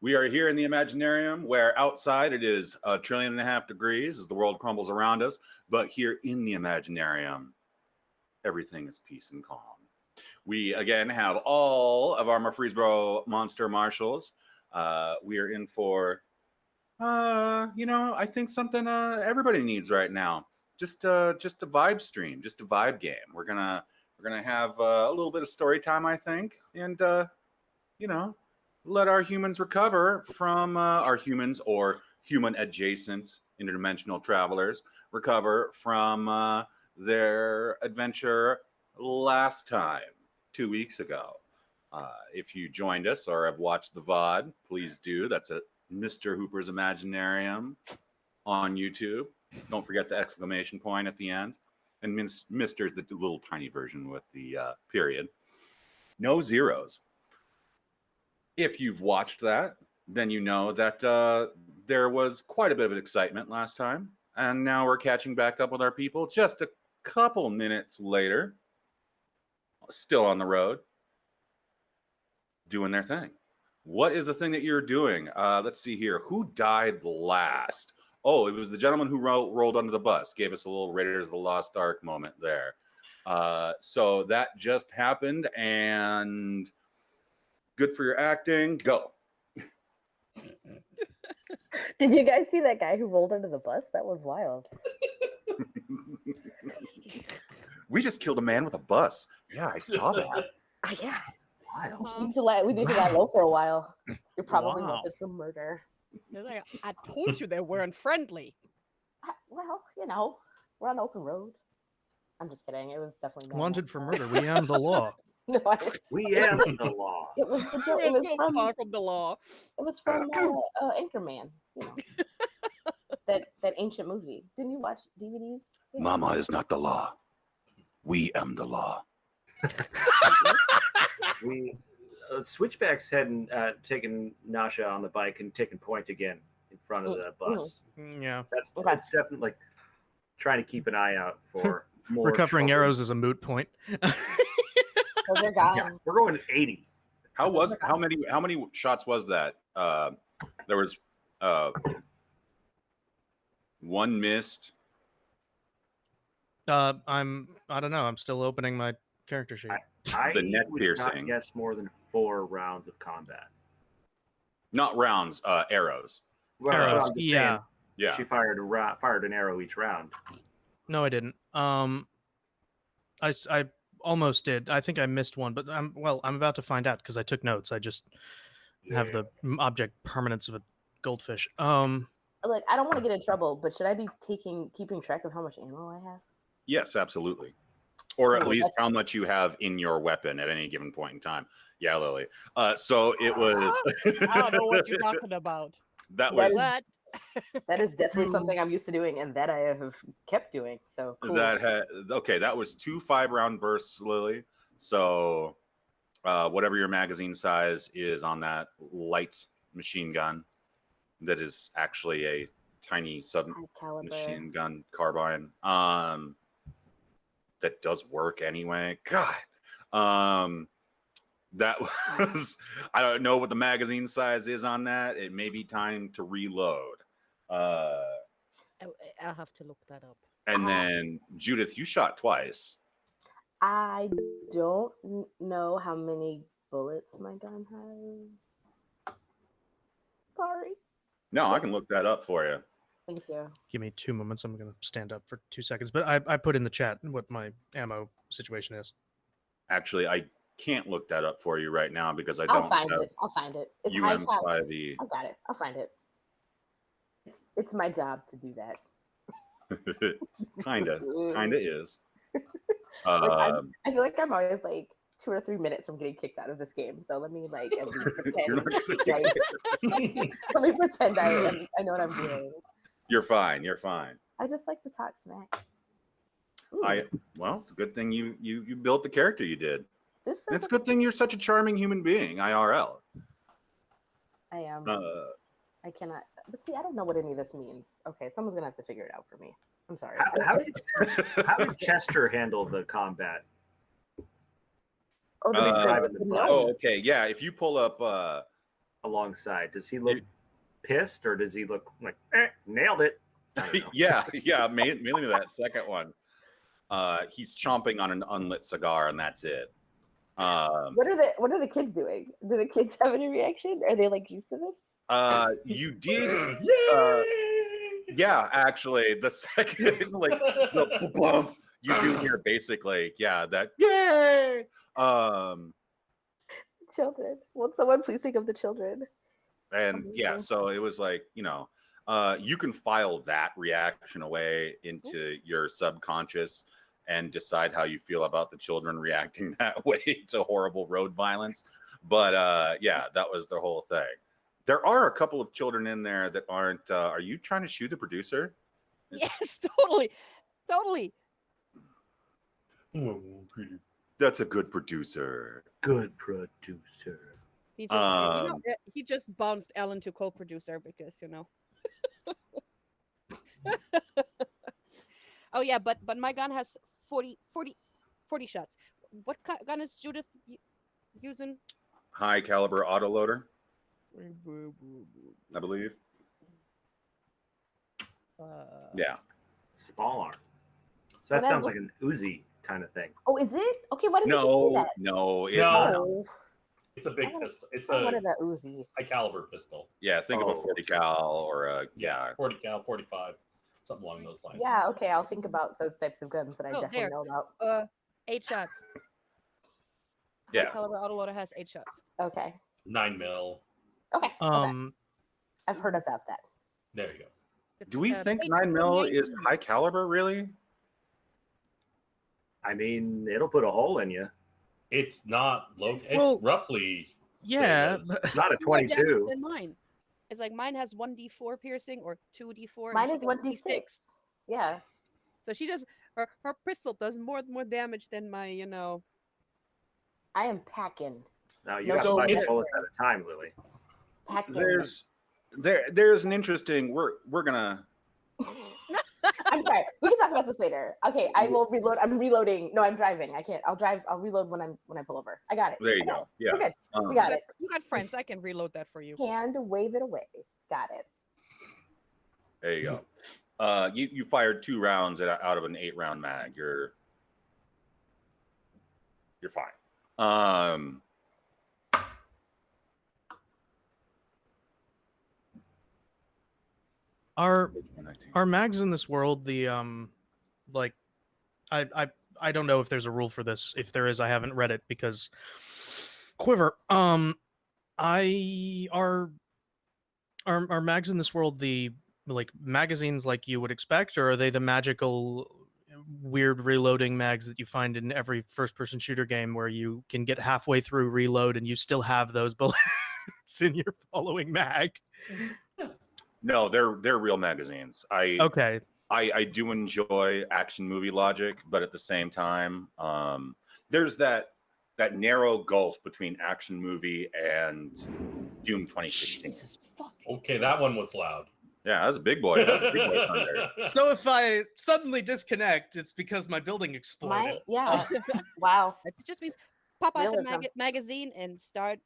We are here in the Imaginarium, where outside it is 1.5 trillion degrees as the world crumbles around us. But here in the Imaginarium, everything is peace and calm. We again have all of our Murfreesboro Monster Marshals. We are in for, I think something everybody needs right now. Just a vibe stream, just a vibe game. We're gonna have a little bit of story time, I think, and let our humans recover from our humans or human adjacent interdimensional travelers recover from their adventure last time, 2 weeks ago. If you joined us or have watched the VOD, please do. That's at Mr. Hooper's Imaginarium on YouTube. Don't forget the exclamation point at the end. And Mr. is the little tiny version with the period. No zeros. If you've watched that, then you know that there was quite a bit of excitement last time. And now we're catching back up with our people just a couple minutes later. Still on the road. Doing their thing. What is the thing that you're doing? Let's see here. Who died last? Oh, it was the gentleman who rolled under the bus. Gave us a little Raiders of the Lost Ark moment there. So that just happened, and good for your acting. Go. Did you guys see that guy who rolled under the bus? That was wild. We just killed a man with a bus. Yeah, I saw that. Yeah. Wild. We need to lie low for a while. You're probably wanted for murder. I told you they weren't friendly. Well, we're on open road. I'm just kidding. It was definitely not wanted for murder. We am the law. No, we am the law. It was from the law. It was from Anchorman. That ancient movie. Didn't you watch DVDs? Yeah. Mama is not the law. We am the law. We Switchbacks hadn't taken Nasha on the bike and taken point again in front of the bus. Yeah, that's definitely like trying to keep an eye out for more. Recovering arrows is a moot point. Those are gone. Yeah, we're going 80. How many shots was that? There was one missed. I don't know. I'm still opening my character sheet. The net would piercing. Not guess more than 4 rounds of combat. Not rounds, arrows. Well, arrows. Yeah. Yeah. She fired an arrow each round. No, I didn't. I almost did. I think I missed one, but I'm about to find out because I took notes. I just have the object permanence of a goldfish. Look, I don't want to get in trouble, but should I be keeping track of how much ammo I have? Yes, absolutely. Or at least how much you have in your weapon at any given point in time. Yeah, Lily. So it was. I don't know what you're talking about. That is definitely something I'm used to doing, and that I have kept doing. So cool. That was 2 5-round bursts, Lily. So whatever your magazine size is on that light machine gun, that is actually a tiny submachine gun carbine. That does work anyway. God. That was, I don't know what the magazine size is on that. It may be time to reload. I'll have to look that up. And then, Judith, you shot twice. I don't know how many bullets my gun has. Sorry. No, I can look that up for you. Thank you. Give me 2 moments. I'm going to stand up for 2 seconds. But I put in the chat what my ammo situation is. Actually, I can't look that up for you right now because I I'll don't find have it. I'll find it. It's UM5E. I got it. I'll find it. It's my job to do that. Kinda is. I feel like I'm always like 2 or 3 minutes from getting kicked out of this game. So let me like at least pretend. Let me pretend I know what I'm doing. You're fine. I just like to talk smack. Well, it's a good thing you built the character you did. It's a good thing you're such a charming human being, IRL. I am. I cannot. But see, I don't know what any of this means. Okay, someone's gonna have to figure it out for me. I'm sorry. How did Chester handle the combat? Oh, okay. Yeah, if you pull up alongside? Does he look pissed, or does he look like nailed it? yeah, mainly that second one. He's chomping on an unlit cigar, and that's it. What are the kids doing? Do the kids have any reaction? Are they like used to this? You did, yeah. Actually, the second the bump, you do hear basically, that yay. Children. Won't someone please think of the children? And yeah, so it was like, you can file that reaction away into your subconscious and decide how you feel about the children reacting that way to horrible road violence. But that was the whole thing. There are a couple of children in there that aren't. Are you trying to shoot the producer? Yes, totally. That's a good producer. Good producer. He just, he just bounced Ellen to co-producer because Oh yeah, but my gun has 40 shots. What gun is Judith using? High caliber autoloader, I believe. Yeah. Small arm. So that sounds like an Uzi kind of thing. Oh, is it? Okay, why didn't you just say that? No, it's No. It's a big pistol. It's I wanted that Uzi. high caliber pistol. Yeah, think of a 40 cal or a 40 cal, 45, something along those lines. Yeah, okay, I'll think about those types of guns that I definitely know about. 8 shots. Yeah. High caliber autoloader has 8 shots. Okay. 9 mil. Okay. I've heard about that. There you go. Do we think 9 mil is high caliber, really? I mean, it'll put a hole in you. It's not low. It's roughly. Yeah. It's not a 22. Than mine. It's like mine has 1d4 piercing or 2d4. Mine is 1d6. Yeah. So she does her pistol does more damage than my, I am packing. Now you got 5 bullets at a time, Lily. Packing. There's an interesting. We're gonna. I'm sorry. We can talk about this later. Okay, I will reload. I'm reloading. No, I'm driving. I can't. I'll drive. I'll reload when I pull over. I got it. There you go. Yeah. We're good. We got it. You got friends. I can reload that for you. Hand wave it away. Got it. There you go. You fired 2 rounds out of an 8-round mag. You're fine. Are mags in this world the like I don't know if there's a rule for this. If there is, I haven't read it because Quiver. Are mags in this world the like magazines like you would expect, or are they the magical weird reloading mags that you find in every first-person shooter game where you can get halfway through reload and you still have those bullets in your following mag? No, they're real magazines. I do enjoy action movie logic, but at the same time, there's that narrow gulf between action movie and Doom 2016. Jesus fucking. Okay, that one was loud. Yeah, that was a big boy. That was a big boy thunder. So if I suddenly disconnect, it's because my building exploded. Wow. It just means pop out the magazine and start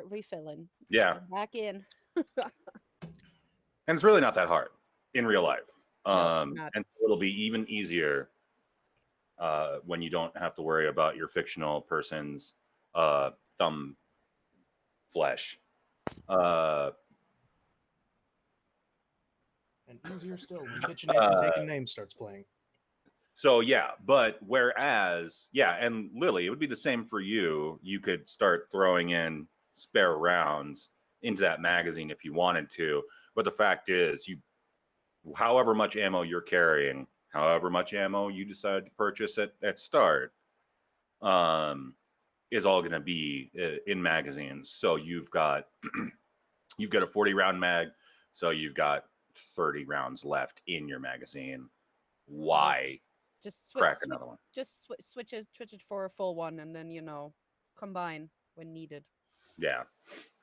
refilling. Yeah. Back in. And it's really not that hard in real life. No, and it'll be even easier when you don't have to worry about your fictional person's thumb flesh. And easier still when Kitchen Ace and Taking Names starts playing. So yeah, but whereas, and Lily, it would be the same for you. You could start throwing in spare rounds into that magazine if you wanted to. But the fact is, however much ammo you're carrying, however much ammo you decide to purchase at start, is all going to be in magazines. So you've got a 40 round mag, so you've got 30 rounds left in your magazine. Why just crack another one? Just switch it for a full one, and then combine when needed. Yeah,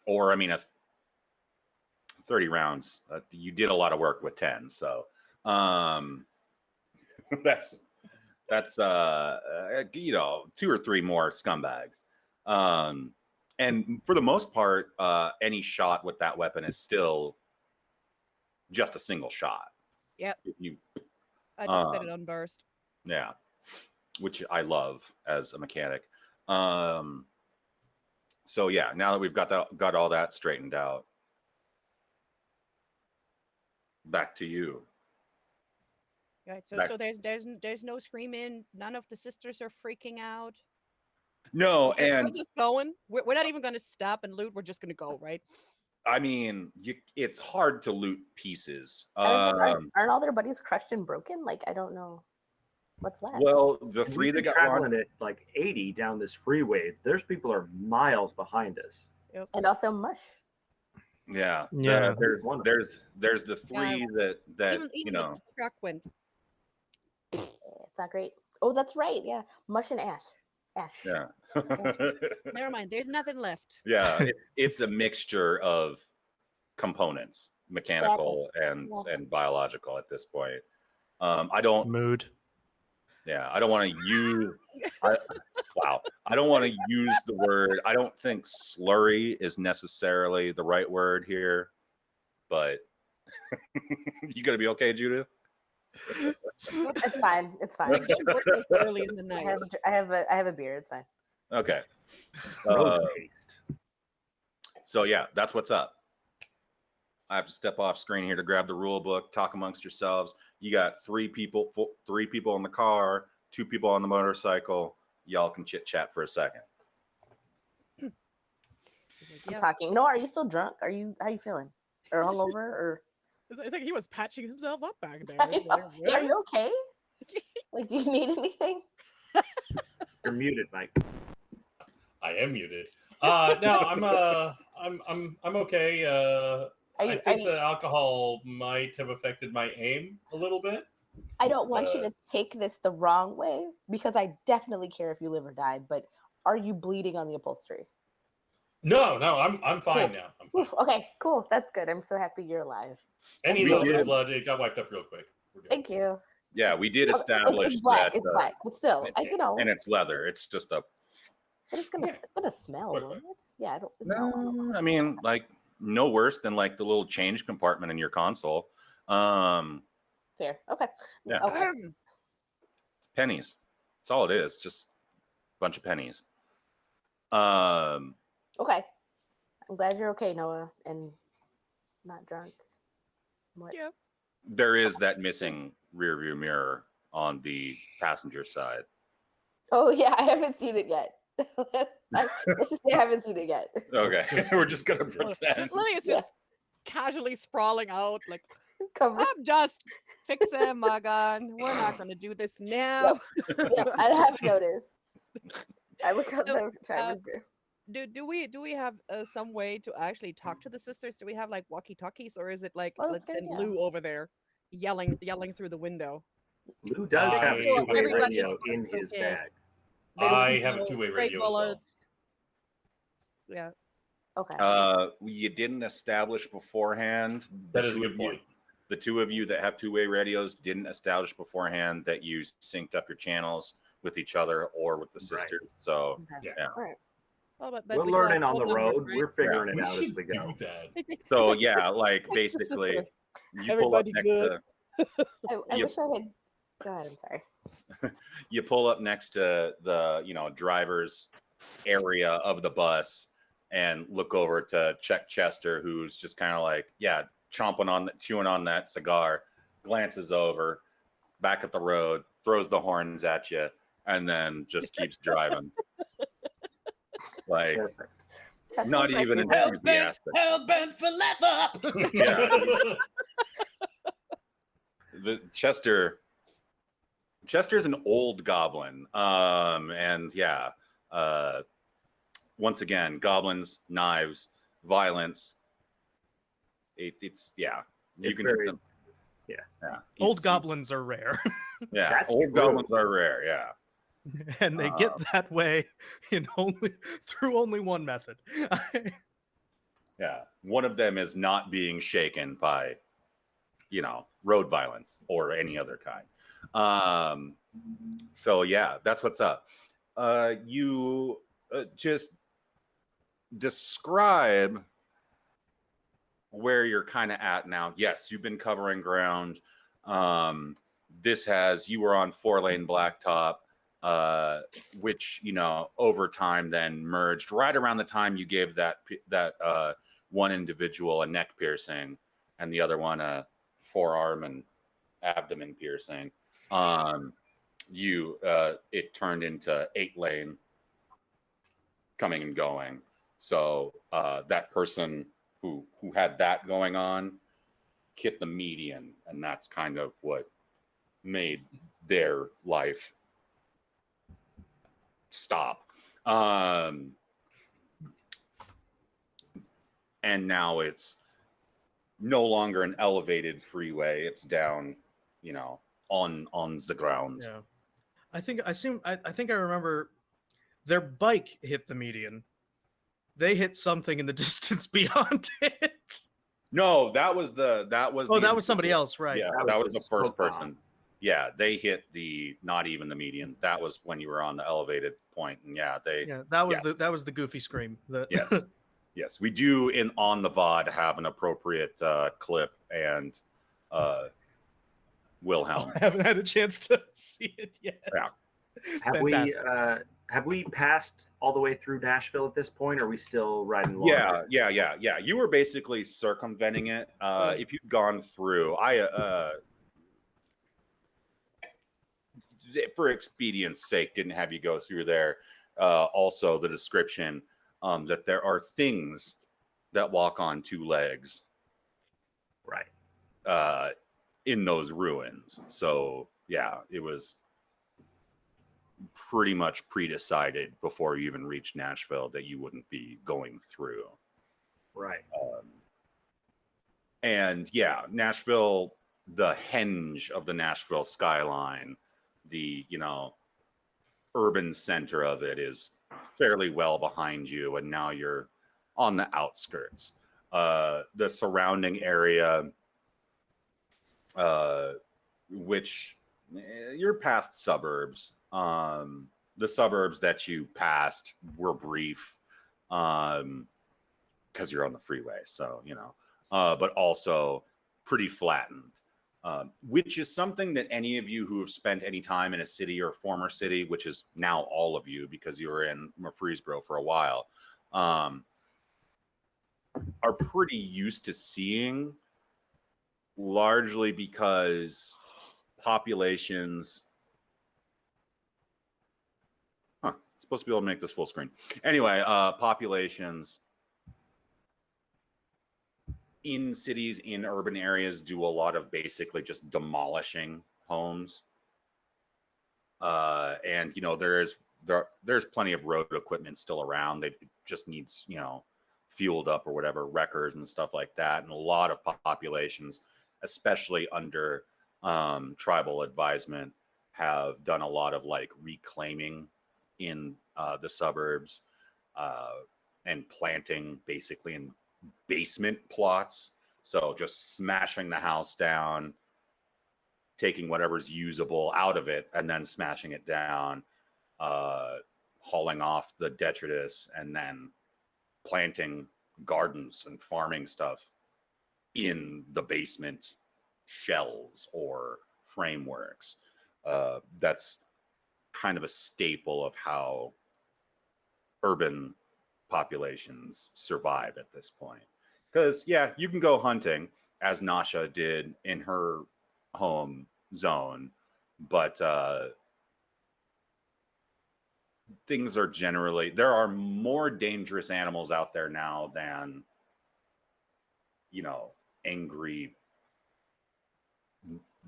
or I mean, 30 rounds. You did a lot of work with 10, so that's 2 or 3 more scumbags. And for the most part, any shot with that weapon is still just a single shot. Yep. If you, I just set it on burst. yeah, which I love as a mechanic. So yeah, now that we've got all that straightened out, back to you. Right. So Back- so there's no screaming. None of the sisters are freaking out. No, We're and just going. We're not even going to stop and loot. We're just going to go, right? I mean, it's hard to loot pieces. I was like, aren't all their buddies crushed and broken? Like, I don't know what's left. Well, the And three we've that been got traveling launched, at like 80 down this freeway. There's people are miles behind us. And also mush. yeah, Yeah. there's the three that Even you know. the truck went. It's not great. Oh, that's right. Yeah, mush and ash. Ash. Yeah. Never mind. There's nothing left. Yeah, it's a mixture of components, mechanical and biological at this point. I don't Mood. want to use I don't want to use the word. I don't think slurry is necessarily the right word here, but you gonna be okay, Judith? It's fine. It's fine. Don't work this early in the night. I have a beer. It's fine. Okay. Road taste. So yeah, that's what's up. I have to step off screen here to grab the rule book, talk amongst yourselves. You got three people in the car, 2 people on the motorcycle. Y'all can chit chat for a second. I'm talking. No, are you still drunk? How you feeling? Or hungover? Or It's like he was patching himself up back there. I know. Yeah, are you okay? Like, do you need anything? You're muted, Mike. I am muted. No, I'm okay. I think the alcohol might have affected my aim a little bit. I don't want you to take this the wrong way because I definitely care if you live or die. But are you bleeding on the upholstery? No, I'm fine now. I'm fine. Oof, okay, cool. That's good. I'm so happy you're alive. Any little bit of blood, it got wiped up real quick. We're good. Thank you. Yeah, we did establish It's black. that, It's black, but still, and it's leather. It's just a but it's gonna smell. Wait, Won't it? Yeah, I don't. no. I mean, like no worse than like the little change compartment in your console. Fair. Okay. Yeah. Okay. It's pennies. That's all it is. Just a bunch of pennies. Okay. I'm glad you're okay, Noah, and not drunk. What? Yeah. There is that missing rear view mirror on the passenger side. Oh yeah, I haven't seen it yet. Let's just say I haven't seen it yet. Okay, we're just gonna pretend. Lily is just casually sprawling out, like Cover. I'm just fixing my gun. We're not going to do this now. Yep, I haven't noticed. I look at the driver's view. Do we have some way to actually talk to the sisters? Do we have like walkie-talkies, or is it like Well, let's that's send good, Lou over there yelling through the window? Lou does have a two-way Everybody radio knows in it's his okay. bag. I have a 2-way Straight radio as well. bullets. Yeah. Okay. You didn't establish beforehand. That is a good point. The 2 of you that have 2-way radios didn't establish beforehand that you synced up your channels with each other or with the Right. sisters. So Okay. yeah. All right. Well, but We're we got learning on the phone numbers, road. right? We're figuring We it out as should we go. do that. So yeah, like It's basically, just you pull up everybody next good. to I You- wish I had. Go ahead. I'm sorry. you pull up next to the driver's area of the bus and look over to check Chester, who's just kind of like chewing on that cigar, glances over back at the road, throws the horns at you, and then just keeps driving. Like Perfect. That's not my even favorite. enthusiastic. Hellbent for leather. Yeah. The Chester's an old goblin. And yeah, once again, goblins, knives, violence. It's yeah. You It's can very, yeah. Old goblins are rare, Yeah, That's old true. goblins are rare. Yeah. and they get that way through only one method. Yeah. One of them is not being shaken by, road violence or any other kind. So yeah, that's what's up. You just describe where you're kind of at now. Yes, you've been covering ground. You were on 4-lane blacktop, which, over time then merged right around the time you gave that one individual a neck piercing and the other one a forearm and abdomen piercing. It turned into 8-lane coming and going. So that person who had that going on hit the median, and that's kind of what made their life stop. And now it's no longer an elevated freeway. It's down, on the ground. Yeah. I think I remember their bike hit the median. They hit something in the distance beyond it. No, that was somebody else, right? Yeah, that was the first person. Yeah, they hit not even the median. That was when you were on the elevated point, and that was the goofy scream. Yes, yes, we do on the VOD have an appropriate clip and Wilhelm. I haven't had a chance to see it yet. Yeah. Have we passed all the way through Nashville at this point, or are we still riding along? Yeah. You were basically circumventing it. If you'd gone through, for expedience sake, didn't have you go through there. Also, the description that there are things that walk on 2 legs. Right. In those ruins. So, yeah, it was pretty much pre-decided before you even reached Nashville that you wouldn't be going through. Right. And yeah, Nashville, the henge of the Nashville skyline, the, urban center of it is fairly well behind you. And now you're on the outskirts. The surrounding area, which you're past suburbs. The suburbs that you passed were brief because you're on the freeway. So, but also pretty flattened, which is something that any of you who have spent any time in a city or former city, which is now all of you because you were in Murfreesboro for a while, are pretty used to seeing, largely because populations... supposed to be able to make this full screen. Anyway, populations in cities, in urban areas, do a lot of basically just demolishing homes. And there's plenty of road equipment still around. It just needs, fueled up or whatever, wreckers and stuff like that. And a lot of populations, especially under tribal advisement, have done a lot of reclaiming in the suburbs and planting basically in basement plots. So just smashing the house down, taking whatever's usable out of it, and then smashing it down, hauling off the detritus, and then planting gardens and farming stuff in the basement shells or frameworks. That's kind of a staple of how urban populations survive at this point. Because, yeah, you can go hunting, as Nasha did in her home zone, but things are generally... There are more dangerous animals out there now than, angry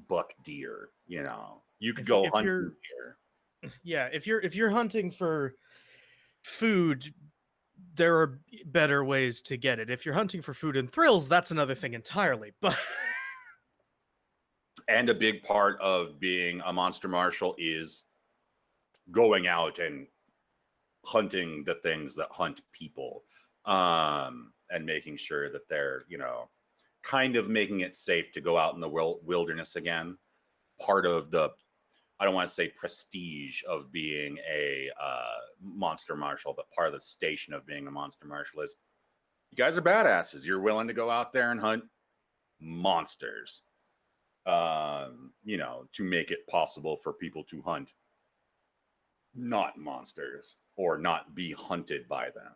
buck deer, You could go hunting deer. Yeah, if you're hunting for food, there are better ways to get it. If you're hunting for food and thrills, that's another thing entirely. But and a big part of being a monster marshal is going out and hunting the things that hunt people, and making sure that they're, kind of making it safe to go out in the wilderness again. Part of the I don't want to say prestige of being a monster marshal, but part of the station of being a monster marshal is you guys are badasses. You're willing to go out there and hunt monsters, you know, to make it possible for people to hunt not monsters or not be hunted by them.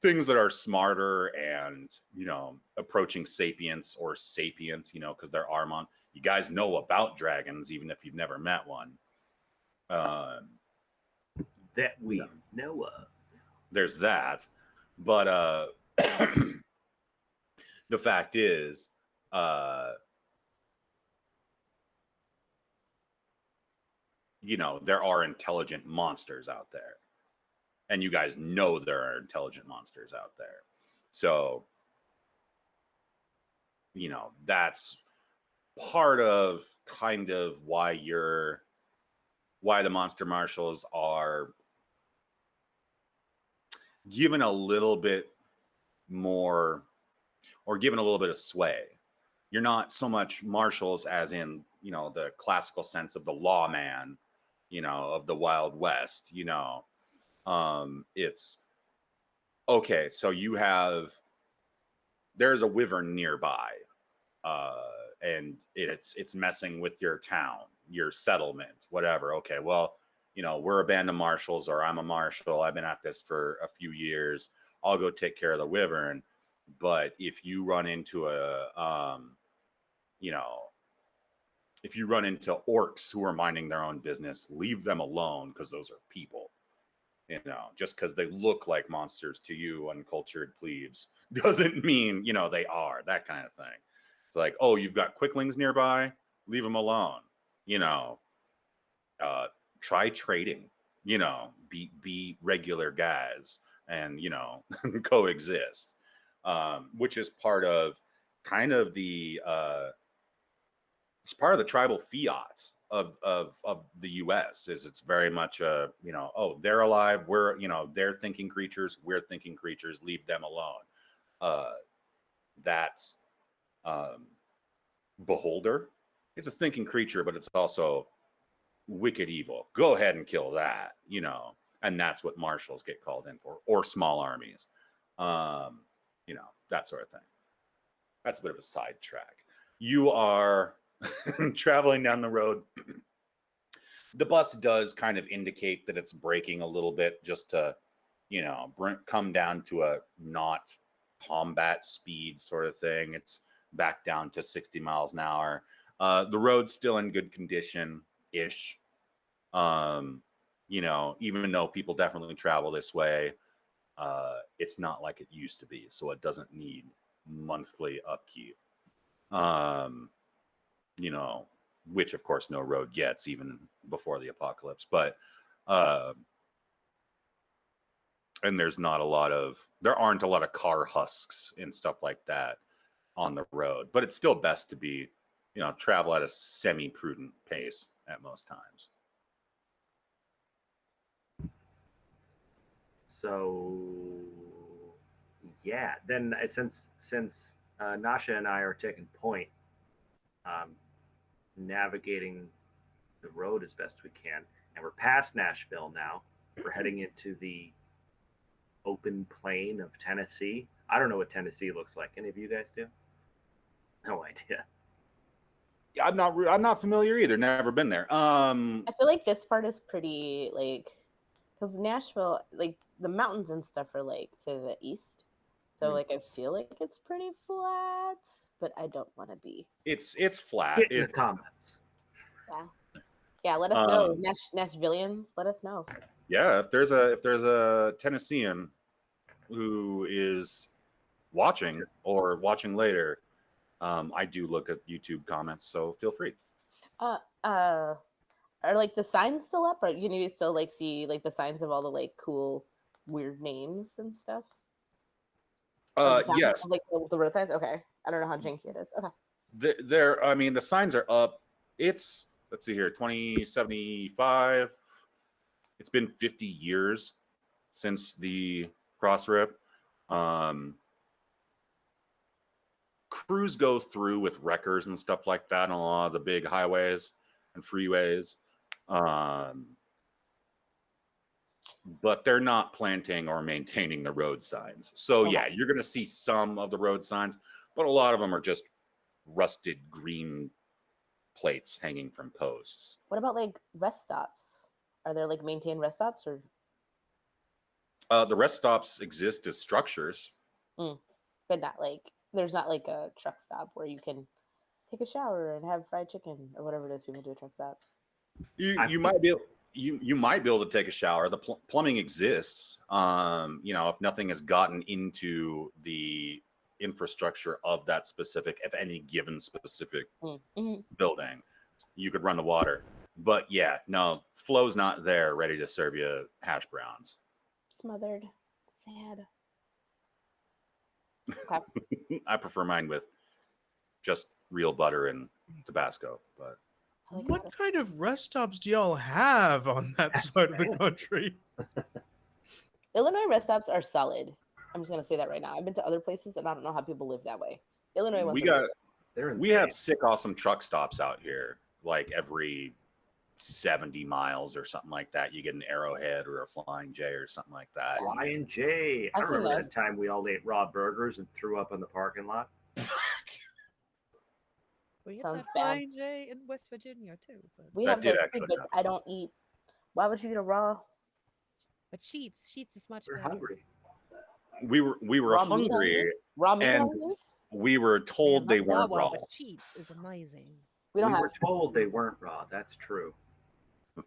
Things that are smarter and, you know, approaching sapience or sapient, you know, because there are you guys know about dragons, even if you've never met one. That we know of. There's that. But the fact is, you know, there are intelligent monsters out there. And you guys know there are intelligent monsters out there. So, you know, that's part of kind of why the monster marshals are given a little bit more, or given a little bit of sway. You're not so much marshals as in, you know, the classical sense of the lawman, you know, of the Wild West, you know. It's okay, so there's a wyvern nearby, and it's messing with your town, your settlement, whatever. Okay, well, you know, we're a band of marshals, or I'm a marshal. I've been at this for a few years. I'll go take care of the wyvern. But if you run into you know, if you run into orcs who are minding their own business, leave them alone, because those are people. You know, just because they look like monsters to you, uncultured plebes, doesn't mean, you know, they are, that kind of thing. It's like, oh, you've got quicklings nearby, leave them alone. You know, try trading. You know, be regular guys, and, you know, coexist. Which is part of kind of the it's part of the tribal fiat of the US. Is it's very much a, you know, oh, they're alive, we're, you know, they're thinking creatures, we're thinking creatures, leave them alone. That's Beholder. It's a thinking creature, but it's also wicked evil. Go ahead and kill that, you know. And that's what marshals get called in for, or small armies. You know, that sort of thing. That's a bit of a sidetrack. You are traveling down the road. The bus does kind of indicate that it's braking a little bit, just to, you know, come down to a not combat speed sort of thing. It's back down to 60 miles an hour. The road's still in good condition-ish. You know, even though people definitely travel this way, it's not like it used to be, so it doesn't need monthly upkeep. You know, which of course no road gets, even before the apocalypse. But and there aren't a lot of car husks and stuff like that on the road. But it's still best to be, you know, travel at a semi-prudent pace at most times. So yeah, then since Nasha and I are taking point, navigating the road as best we can, and we're past Nashville now. We're heading into the open plain of Tennessee. I don't know what Tennessee looks like. Any of you guys do? No idea. I'm not familiar either. Never been there. I feel like this part is pretty, like, because Nashville, like, the mountains and stuff are like to the east, so like I feel like it's pretty flat, but I don't want to be. It's flat. Get in the comments. Yeah, let us know, Nashvillians. Let us know. Yeah, if there's a Tennessean who is watching or watching later, I do look at YouTube comments, so feel free. Are like the signs still up, or you need to still like see like the signs of all the like cool weird names and stuff? Yes. Like the road signs. Okay, I don't know how janky it is. Okay. There. I mean, the signs are up. It's, let's see here, 2075. It's been 50 years since the cross rip. crews go through with wreckers and stuff like that on a lot of the big highways and freeways. But they're not planting or maintaining the road signs. So yeah, you're going to see some of the road signs, but a lot of them are just rusted green plates hanging from posts. What about like rest stops? Are there like maintained rest stops or? The rest stops exist as structures. But not like, there's not like a truck stop where you can take a shower and have fried chicken or whatever it is people do at truck stops. You might be you might be able to take a shower. The plumbing exists. If nothing has gotten into the infrastructure of that specific, if any given specific building, you could run the water. But yeah, no, flow's not there ready to serve you hash browns. Smothered. Sad. I prefer mine with just real butter and Tabasco. But what kind of rest stops do y'all have on that side of the country? Illinois rest stops are solid. I'm just gonna say that right now. I've been to other places and I don't know how people live that way. Illinois ones we have sick awesome truck stops out here, like every 70 miles or something like that. You get an Arrowhead or a Flying J or something like that. Flying J. I remember that time we all ate raw burgers and threw up in the parking lot. We get Sounds that bad. Flying J in West Virginia too. But We That have did those actually too, but happen. I don't eat. Why would you eat a raw? Sheets is much We're better. hungry. We were Raw meat hungry, Raw meat and hungry? we were told Man, they not weren't Wawa, raw. But Sheets is amazing. We don't have were told they weren't raw. That's true.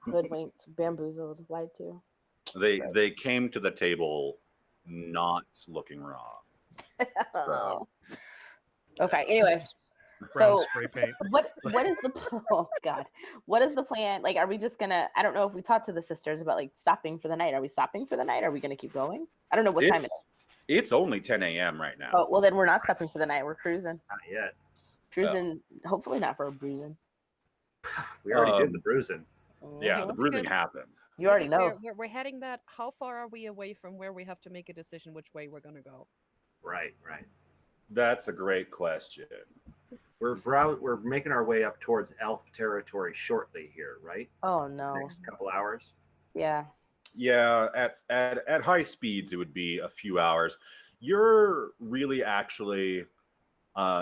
hoodwinked, bamboozled, lied to. They came to the table not looking raw. So. Okay. Anyway, Brown So- spray paint. what is the oh god? What is the plan? Like, are we just gonna? I don't know if we talked to the sisters about like stopping for the night. Are we stopping for the night? Are we gonna keep going? I don't know what time it is. It's only 10 a.m. right now. Oh well, then we're not stopping for the night. We're cruising. Not yet. Cruising. Hopefully not for a bruising. We already did the bruising. Yeah, the Mhm. bruising Because- happened. You already know. We're heading that. How far are we away from where we have to make a decision which way we're gonna go? Right. That's a great question. We're making our way up towards elf territory shortly here, right? Oh no. Next couple hours. Yeah. Yeah, at high speeds it would be a few hours. You're really actually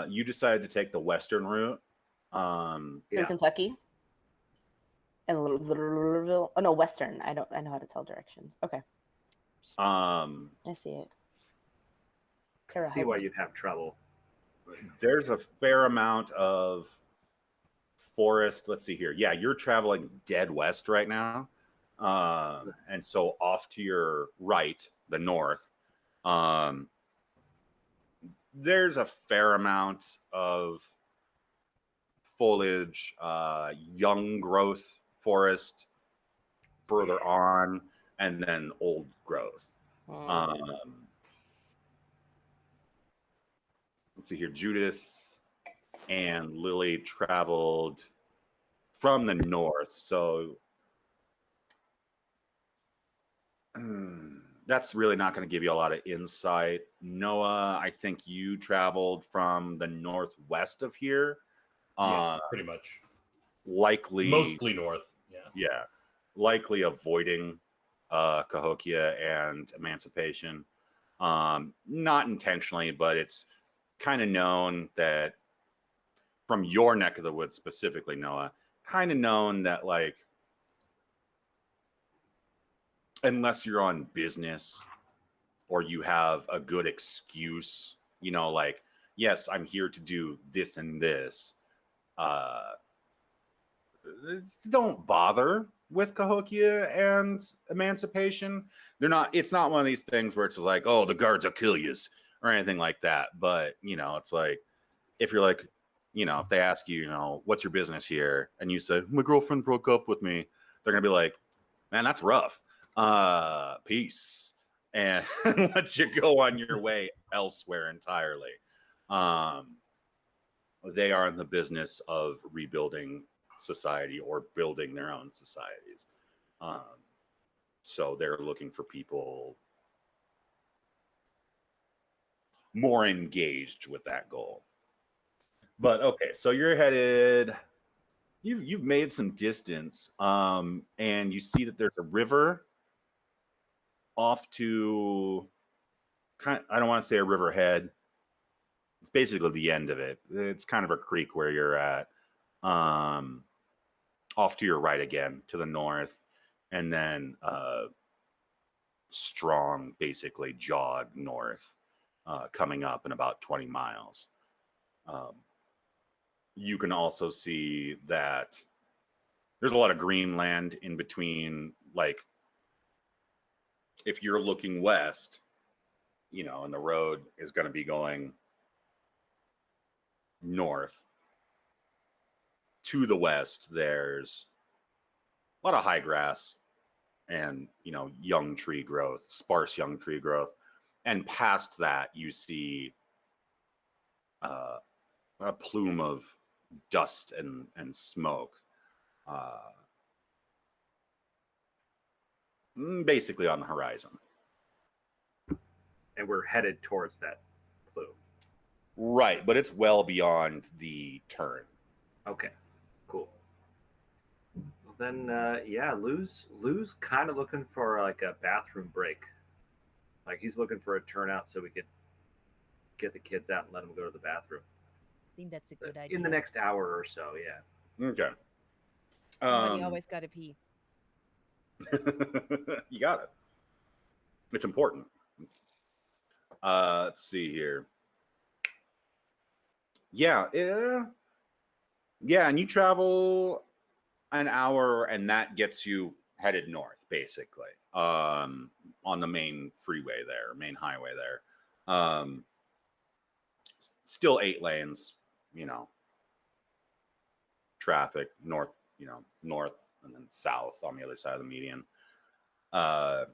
you decided to take the western route. Through Yeah. Kentucky. And oh no, Western. I know how to tell directions. Okay, I see it. Tara, See why you'd have trouble. there's a fair amount of forest. Let's see here. Yeah, you're traveling dead west right now. And so off to your right, the north, there's a fair amount of foliage, young growth forest further on, and then old growth. Let's see here. Judith and Lily traveled from the north, so that's really not going to give you a lot of insight. Noah, I think you traveled from the northwest of here. Yeah, pretty much. Likely, Mostly north. yeah, likely avoiding Cahokia and Emancipation. Not intentionally, but it's kind of known that from your neck of the woods specifically, Noah, kind of known that like unless you're on business or you have a good excuse, like, yes, I'm here to do this and this, don't bother with Cahokia and Emancipation. It's not one of these things where it's like, oh, the guards will kill you or anything like that. But, it's like, if you're like, if they ask you, what's your business here? And you say, my girlfriend broke up with me. They're going to be like, man, that's rough. Peace. And let you go on your way elsewhere entirely. They are in the business of rebuilding society or building their own societies. So they're looking for people more engaged with that goal. But okay, so you're headed. You've made some distance, and you see that there's a river off to I don't want to say a riverhead. It's basically the end of it. It's kind of a creek where you're at. Off to your right again, to the north, and then strong, basically jog north, coming up in about 20 miles. You can also see that there's a lot of green land in between, like if you're looking west, and the road is going to be going north. To the west, there's a lot of high grass and, young tree growth, sparse young tree growth. And past that, you see a plume of dust and smoke, basically on the horizon. And we're headed towards that plume. Right, but it's well beyond the turn. Okay, cool. Well, then, Lou's kind of looking for like a bathroom break. Like he's looking for a turnout so we could get the kids out and let them go to the bathroom. I think that's a good idea. In the next hour or so, yeah. Okay. Somebody always got to pee. You got it. It's important. Let's see here. Yeah, and you travel an hour, and that gets you headed north, basically, on the main freeway there, main highway there. Still 8 lanes, traffic north, north and then south on the other side of the median. And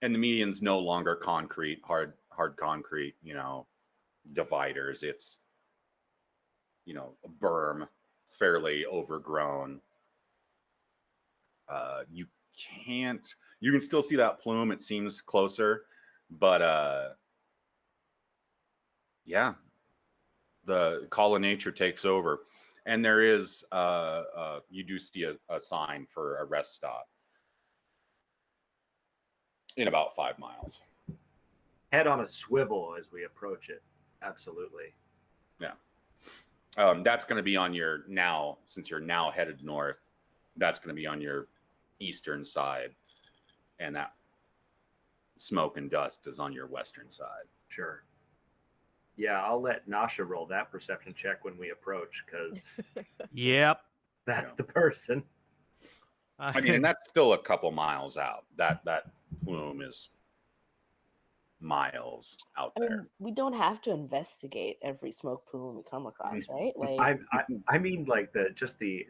the median's no longer concrete, hard concrete, dividers. It's, a berm, fairly overgrown. You can still see that plume. It seems closer, but yeah, the call of nature takes over. And there is, you do see a sign for a rest stop in about 5 miles. Head on a swivel as we approach it. Absolutely. Yeah. That's going to be on your now, since you're now headed north, that's going to be on your eastern side. And that smoke and dust is on your western side. Sure. Yeah, I'll let Nasha roll that perception check when we approach, because Yep. that's the person. I mean, and that's still a couple miles out. That plume is miles out there. mean, we don't have to investigate every smoke plume we come across, right? Like, I mean, like just the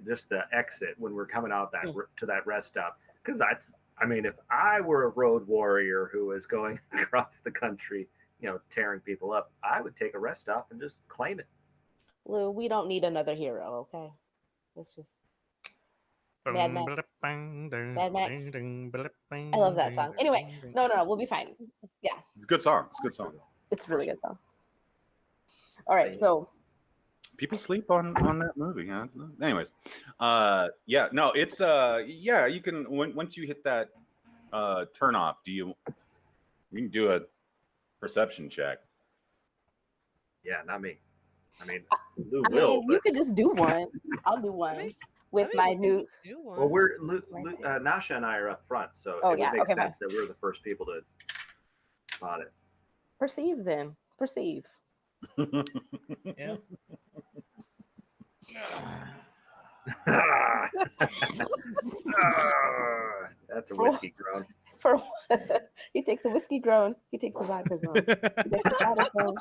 exit when we're coming out to that rest stop, because that's. I mean, if I were a road warrior who was going across the country, tearing people up, I would take a rest stop and just claim it. Lou, we don't need another hero, okay? It's just Mad Max. Mad Max. I love that song. Anyway, no, we'll be fine. Yeah. Good song. It's a good song. It's a really good song. All right, so people sleep on that movie, huh? Anyways, yeah, no, it's yeah, you can once you hit that turn off, you can do a perception check. Yeah, not me. I mean, Lou will. You could just do one. I'll do one with my new. Well, Nasha and I are up front, so it would make sense that we're the first people to spot it. Perceive then. Perceive. Yeah. That's a whiskey groan. He takes a whiskey groan. He takes a vodka groan. He takes a cider groan.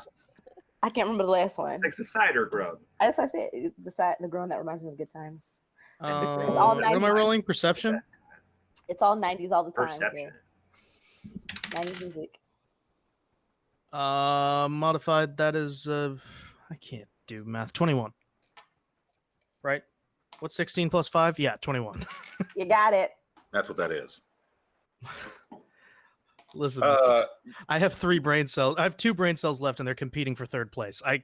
I can't remember the last one. Takes a cider groan. That's what I said. The groan that reminds me of good times. It's all what am I rolling? Perception? It's all 90s all the time. Perception. Yeah. 90s music. Modified. That is. I can't do math. 21. Right? What's 16 plus 5? Yeah, 21. You got it. That's what that is. Listen, I have 3 brain cells. I have 2 brain cells left, and they're competing for 3rd place. I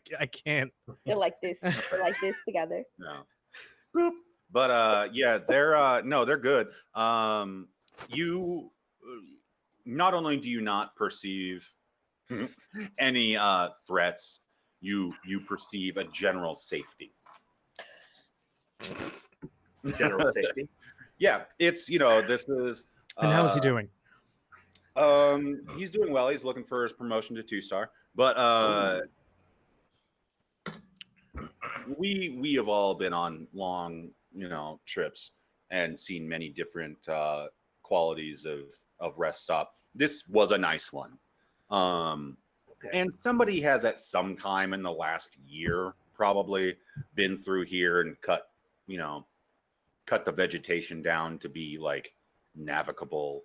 can't. They're like this. They're like this together. No. But yeah, they're good. You not only do you not perceive any threats, you perceive a general safety. General safety. Yeah, it's this is. And how is he doing? He's doing well. He's looking for his promotion to 2-star. But we have all been on long, trips and seen many different qualities of rest stop. This was a nice one. And somebody has at some time in the last year probably been through here and cut the vegetation down to be like navigable,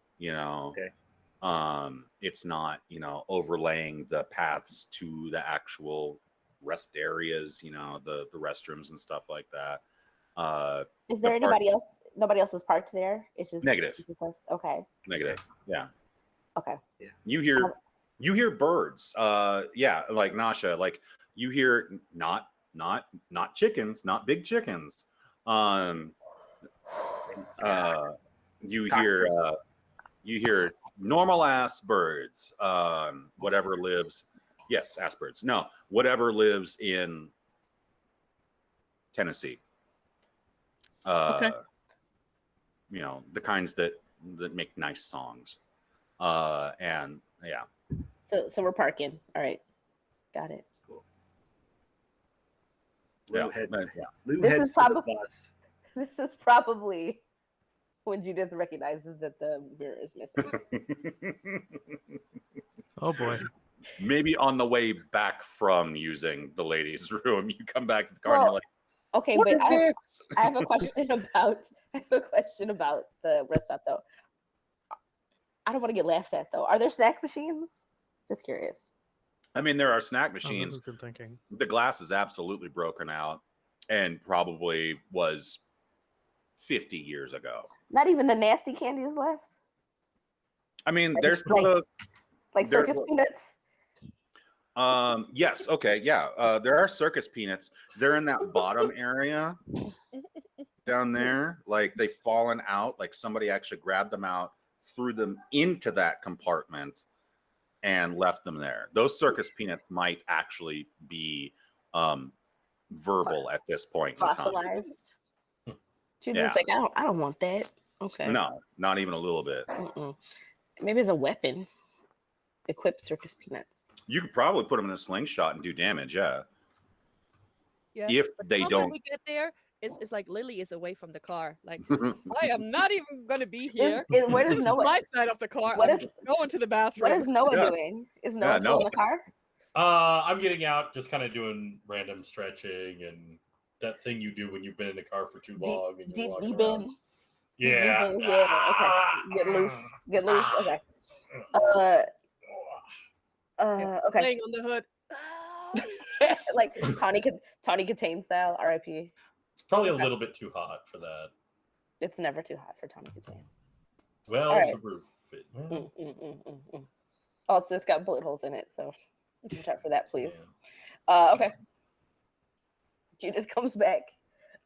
it's not, overlaying the paths to the actual rest areas, the restrooms and stuff like that. Is there anybody else? Nobody else is parked there? It's just negative. Okay. Negative. Yeah. Okay. Yeah. You hear birds. Yeah, like Nasha, like you hear not chickens, not big chickens. You hear normal ass birds. Whatever lives. Yes, ass birds. No, whatever lives in Tennessee. Okay. The kinds that make nice songs. And yeah. So we're parking. All right. Got it. Cool. Yeah. Lou This heads is to probably- the bus. This is probably when Judith recognizes that the mirror is missing. Oh boy. Maybe on the way back from using the ladies' room, you come back to the car and you're like, Okay, what but is this? I have a question about the rest stop though. I don't want to get laughed at though. Are there snack machines? Just curious. I mean, there are snack Oh, this machines. is good thinking. The glass is absolutely broken out and probably was 50 years ago. Not even the nasty candy is left. I mean, Like- there's still Like There- circus peanuts. yes, okay, yeah. There are circus peanuts. They're in that bottom area down there. Like they've fallen out. Like somebody actually grabbed them out, threw them into that compartment, and left them there. Those circus peanuts might actually be verbal at this point in time. Fossilized. She's Yeah. just like, I don't want that. Okay. No, not even a little bit. Mm-mm. Maybe it's a weapon. Equipped circus peanuts. You could probably put them in a slingshot and do damage, yeah. Yeah. If But they how when don't. we get there, it's like Lily is away from the car. Like I am not even gonna be here. Where This does is Noah? my side of the car. What I'm is- going to the bathroom. What is Noah Yeah. doing? Is Noah still in Noah. the car? I'm getting out, just kind of doing random stretching and that thing you do when you've been in the car for too long and you're walking around. D-bins. Yeah. D-bins, yeah. Okay. Get loose. Get loose. Okay. Okay. Laying on the hood. Like Tawny Contain style. R.I.P. It's probably a little bit too hot for that. It's never too hot for Tawny Contain. Well, All right. the roof. Well, Oh, so it's got bullet holes in it. So watch out for that, please. yeah. Okay. Judith comes back.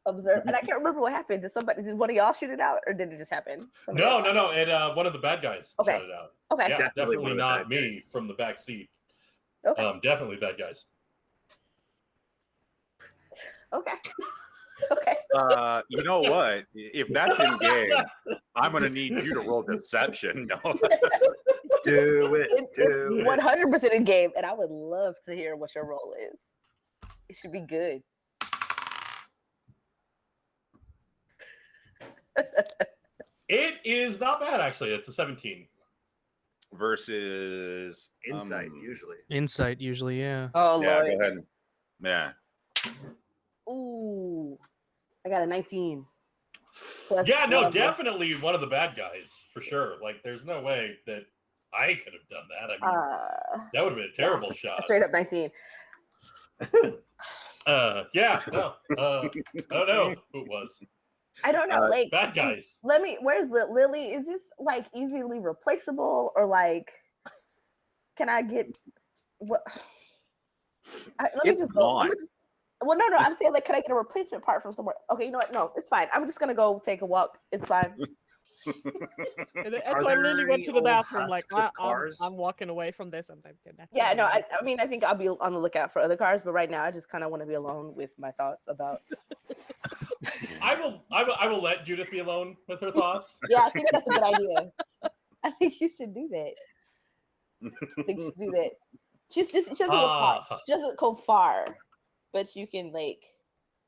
Observe, and I can't remember what happened. Did one of y'all shoot it out, or did it just happen? Somebody No, else? no, no. And one of the bad guys Okay. shot it out. Okay. Yeah, Definitely definitely one of the not bad me from the back seat. Okay. Definitely bad guys. Okay. Okay. You know what? If that's in game, I'm gonna need you to roll deception. No. Do it. It's 100% in game, and I would love to hear what your role is. It should be good. It is not bad, actually. It's a 17. Versus Insight, usually. Insight usually, yeah. Oh Yeah, Lord. go ahead. Yeah. Ooh, I got a 19. Plus Yeah, no, one. definitely one of the bad guys for sure. Like, there's no way that I could have done that. I mean, that would have been a terrible shot. Straight up 19. Yeah, no. I don't know who it was. I don't know. Like, Bad guys. where's Lily? Is this like easily replaceable, or like can I get what? Let me It's just go. gone. Well, no. I'm saying like, can I get a replacement part from somewhere? Okay, you know what? No, it's fine. I'm just gonna go take a walk. It's fine. That's why Lily went to the bathroom. Like, I'm walking away from this. Yeah, no. I mean, I think I'll be on the lookout for other cars, but right now, I just kind of want to be alone with my thoughts about. I will let Judith be alone with her thoughts. Yeah, I think that's a good idea. I think you should do that. I think you should do that. She doesn't look far. She doesn't go far, but you can like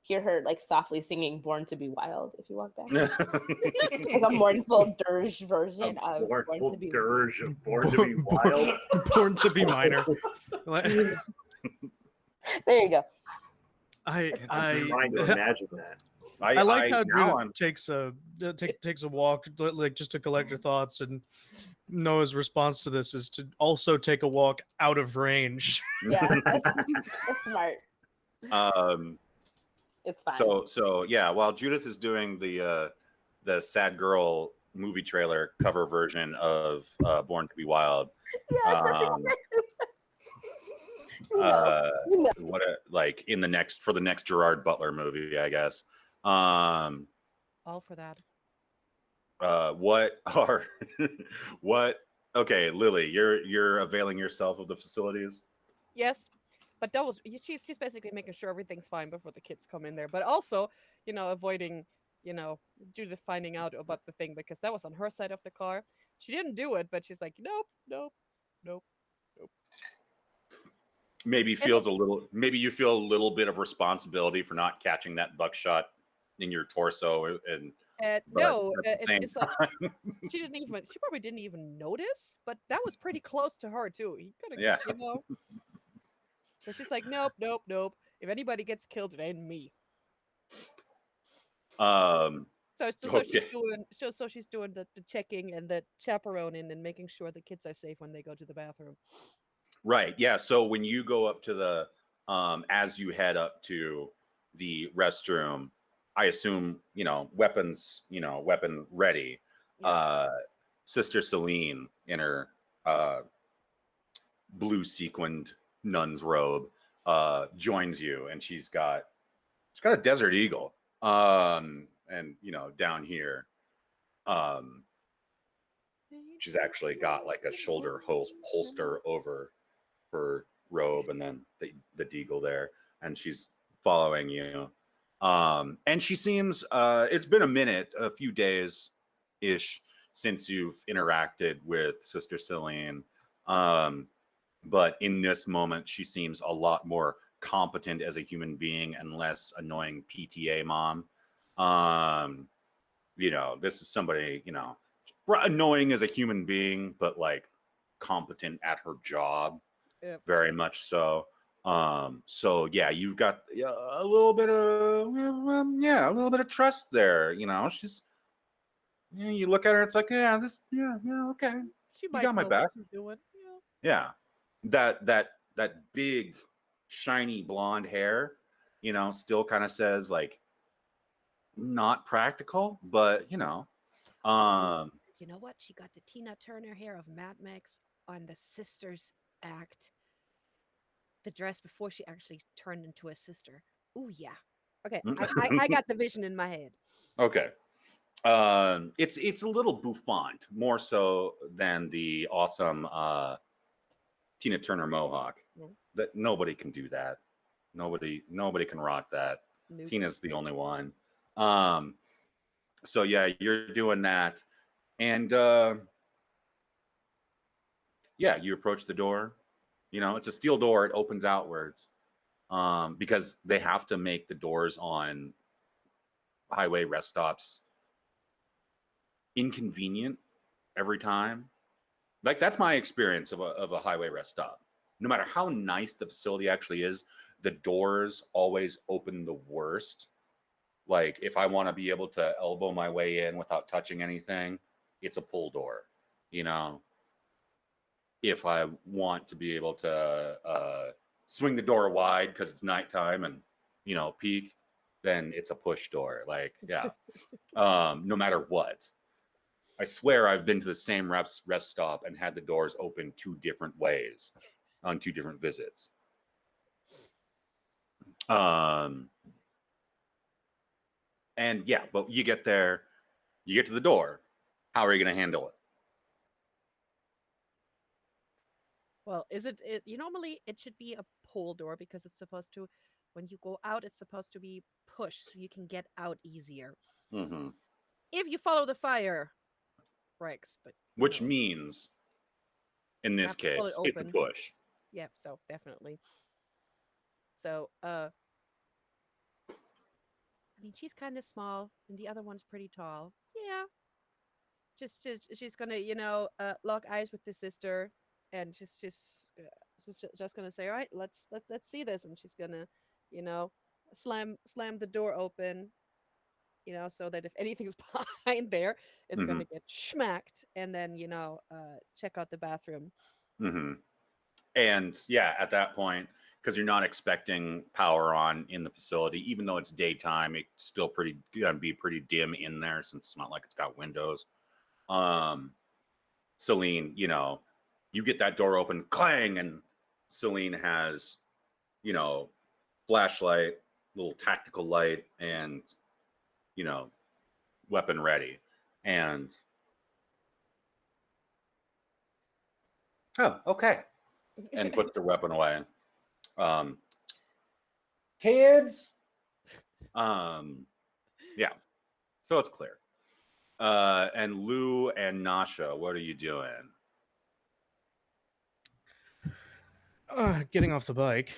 hear her like softly singing "Born to Be Wild" if you walk back. Like a mournful dirge version of mournful dirge of Born to Be Wild. Born to Be Minor. There you go. I'm trying to imagine that. I like how Judith takes a walk, like just to collect her thoughts, and Noah's response to this is to also take a walk out of range. Yeah, that's smart. It's fine. So yeah, while Judith is doing the sad girl movie trailer cover version of Born to Be Wild. Yes, that's exactly. What like in for the next Gerard Butler movie, I guess. All for that. Okay, Lily, you're availing yourself of the facilities? Yes, but she's basically making sure everything's fine before the kids come in there, but also, avoiding, Judith finding out about the thing, because that was on her side of the car. She didn't do it, but she's like, nope. Maybe you feel a little bit of responsibility for not catching that buckshot in your torso, and no, it's like she probably didn't even notice, but that was pretty close to her too. He could have, So she's like, nope. If anybody gets killed, it ain't me. Okay. So she's doing the checking and the chaperoning and making sure the kids are safe when they go to the bathroom. Right. Yeah. So when you go up to the, as you head up to the restroom, I assume, weapons, weapon ready. Yeah. Sister Celine in her blue sequined nun's robe joins you, and she's got a Desert Eagle. And down here, she's actually got like a shoulder holster over her robe, and then the deagle there, and she's following you. And she seems it's been a few days ish since you've interacted with Sister Celine. But in this moment, she seems a lot more competent as a human being and less annoying PTA mom. This is somebody, annoying as a human being, but like competent at her job. Yep. Very much so. So yeah, you've got a little bit of trust there. She's, you look at her, it's like, okay. She might got my back. What she's doing. Yeah. That big shiny blonde hair, still kind of says like not practical, but You know what? She got the Tina Turner hair of Mad Max on the Sisters Act. The dress before she actually turned into a sister. Ooh, yeah. Okay, I got the vision in my head. Okay. It's a little bouffant, more so than the awesome Tina Turner mohawk. That nobody can do that. Nobody can rock that. Nope. Tina's the only one. So yeah, you're doing that, and you approach the door. It's a steel door. It opens outwards because they have to make the doors on highway rest stops inconvenient every time. Like, that's my experience of a highway rest stop. No matter how nice the facility actually is, the doors always open the worst. Like, if I want to be able to elbow my way in without touching anything, it's a pull door, If I want to be able to swing the door wide because it's nighttime and, peek, then it's a push door. Like, yeah, no matter what. I swear I've been to the same rest stop and had the doors open 2 different ways on 2 different visits. And yeah, but you get there, you get to the door. How are you going to handle it? Well, you normally it should be a pull door because it's supposed to, when you go out, it's supposed to be pushed so you can get out easier. Mm-hmm. If you follow the fire breaks, but Which means, in this have to pull it case, it's a open. push. Yeah, so definitely. So, I mean, she's kind of small, and the other one's pretty tall. Yeah, she's gonna, lock eyes with the sister, and just gonna say, all right, let's see this, and she's gonna, you know, slam the door open, so that if anything's behind there, it's Mm-hmm. gonna get smacked, and then check out the bathroom. Mm-hmm. And yeah, at that point, because you're not expecting power on in the facility, even though it's daytime, it's still gonna be pretty dim in there since it's not like it's got windows. Celine, you get that door open, clang, and Celine has, flashlight, little tactical light, and weapon ready. And oh, okay. And puts the weapon away. Kids. Yeah. So it's clear. And Lou and Nasha, what are you doing? Getting off the bike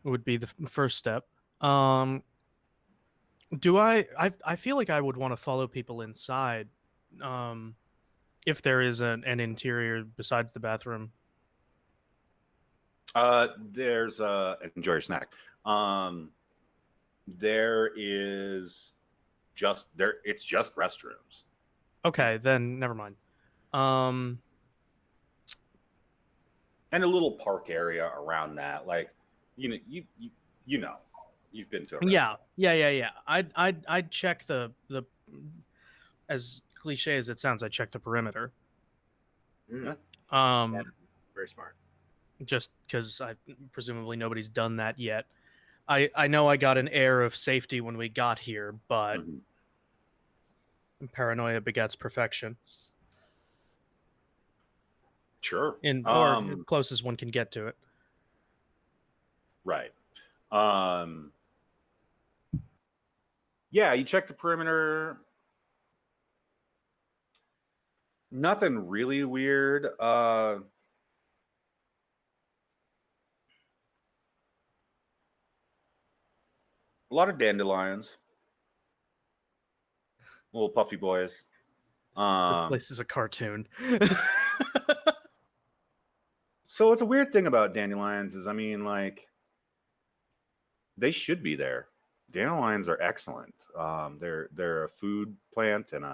would be the first step. Do I feel like I would want to follow people inside, if there is an interior besides the bathroom. There's enjoy your snack. There is just there. It's just restrooms. Okay, then never mind. And a little park area around that, like you've been to a restaurant. Yeah. I'd check the as cliche as it sounds, I'd check the perimeter. Yeah, very smart. Just because presumably nobody's done that yet. I know I got an air of safety when we got here, but paranoia begets perfection. Sure. Or close as one can get to it. Right. Yeah, you check the perimeter. Nothing really weird. A lot of dandelions. Little puffy boys. This place is a cartoon. So it's a weird thing about dandelions is, I mean, like, they should be there. Dandelions are excellent. They're a food plant, and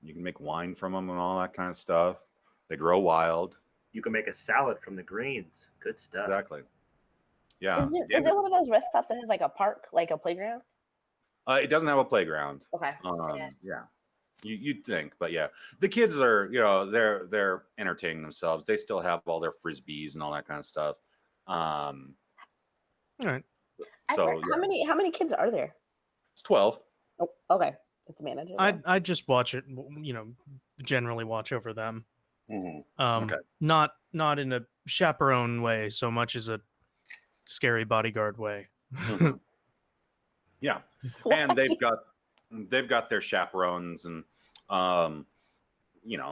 you can make wine from them and all that kind of stuff. They grow wild. You can make a salad from the greens. Good stuff. Exactly. Yeah. Is it one of those rest stops that has like a park, like a playground? It doesn't have a playground. Okay. Yeah. You'd think, but yeah, the kids are, they're entertaining themselves. They still have all their frisbees and all that kind of stuff. All right. So how many kids are there? It's 12. Oh, okay. It's manageable. I'd just watch it. Generally watch over them. Mm-hmm. Okay. Not in a chaperone way so much as a scary bodyguard way. Mm-hmm. Yeah. And they've got their chaperones, and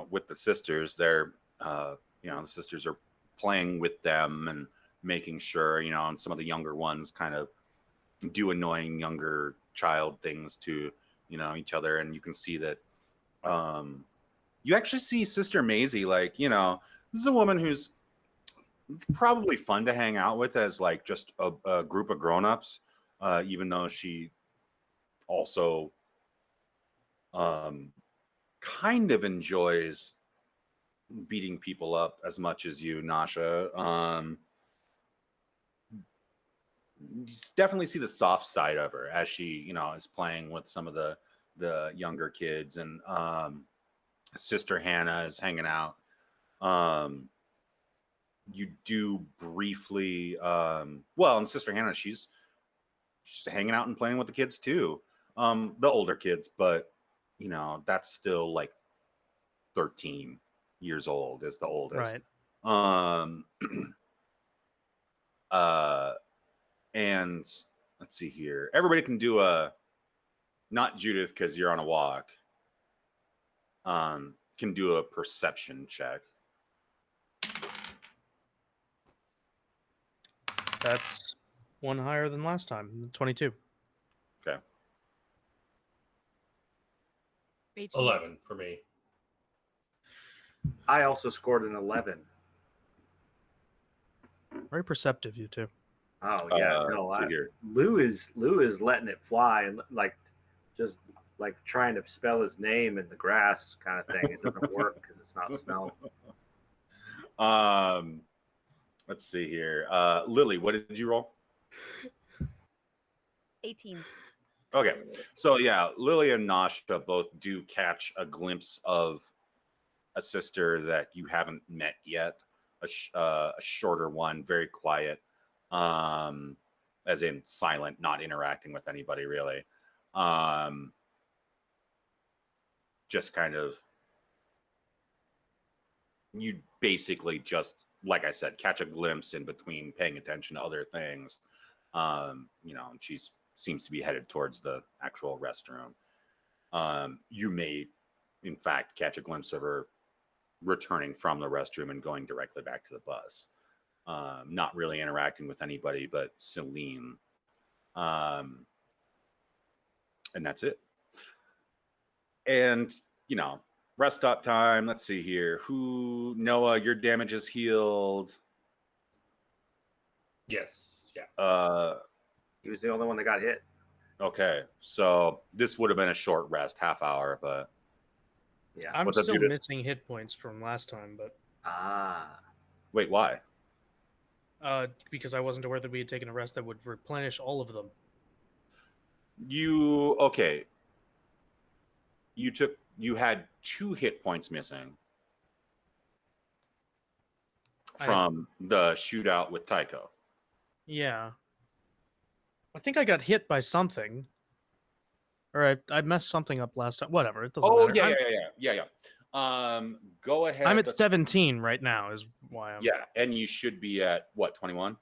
with the sisters, they're the sisters are playing with them and making sure, and some of the younger ones kind of do annoying younger child things to each other. And you can see that you actually see Sister Maisie, like, this is a woman who's probably fun to hang out with as like just a group of grown-ups, even though she also kind of enjoys beating people up as much as you, Nasha. definitely see the soft side of her as she, is playing with some of the younger kids, and Sister Hannah is hanging out. You do briefly, and Sister Hannah, she's hanging out and playing with the kids too, the older kids, but that's still like 13 years old is the oldest. Right. And let's see here. Everybody can do not Judith because you're on a walk. Can do a perception check. That's one higher than last time. 22. Okay. 18. 11 for me. I also scored an 11. Very perceptive, you two. Oh yeah, Lou is letting it fly and just trying to spell his name in the grass kind of thing. It doesn't work because it's not spelled. Let's see here. Lily, what did you roll? 18. Okay, so yeah, Lily and Nasha both do catch a glimpse of a sister that you haven't met yet. A shorter one, very quiet, as in silent, not interacting with anybody really. Just kind of, you basically just, like I said, catch a glimpse in between paying attention to other things. And she seems to be headed towards the actual restroom. You may, in fact, catch a glimpse of her returning from the restroom and going directly back to the bus. Not really interacting with anybody but Celine. And that's it. And, rest stop time. Let's see here. Noah, your damage is healed. Yes. Yeah. He was the only one that got hit. Okay. So this would have been a short rest, half hour, but yeah. I'm still missing hit points from last time, but wait, why? Because I wasn't aware that we had taken a rest that would replenish all of them. You had 2 hit points missing from the shootout with Tycho. Yeah. I think I got hit by something. Or I messed something up last time. Whatever, it doesn't matter. Yeah. Go ahead. I'm at 17 right now is why I'm... Yeah, and you should be at, what, 21?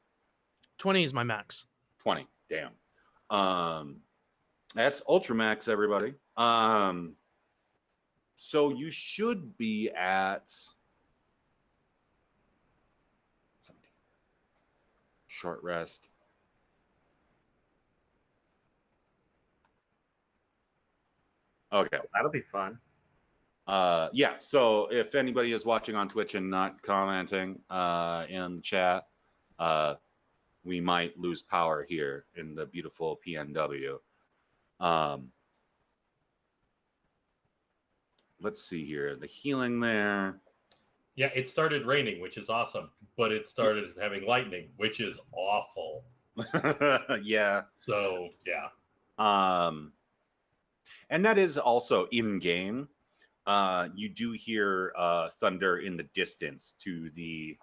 20 is my max. 20, damn. That's Ultramax, everybody. So you should be at 17. Short rest. Okay. That'll be fun. Yeah, so if anybody is watching on Twitch and not commenting in the chat, we might lose power here in the beautiful PNW. Let's see here. The healing there. Yeah, it started raining, which is awesome, but it started having lightning, which is awful. Yeah. So, yeah. And that is also in game. You do hear thunder in the distance to the.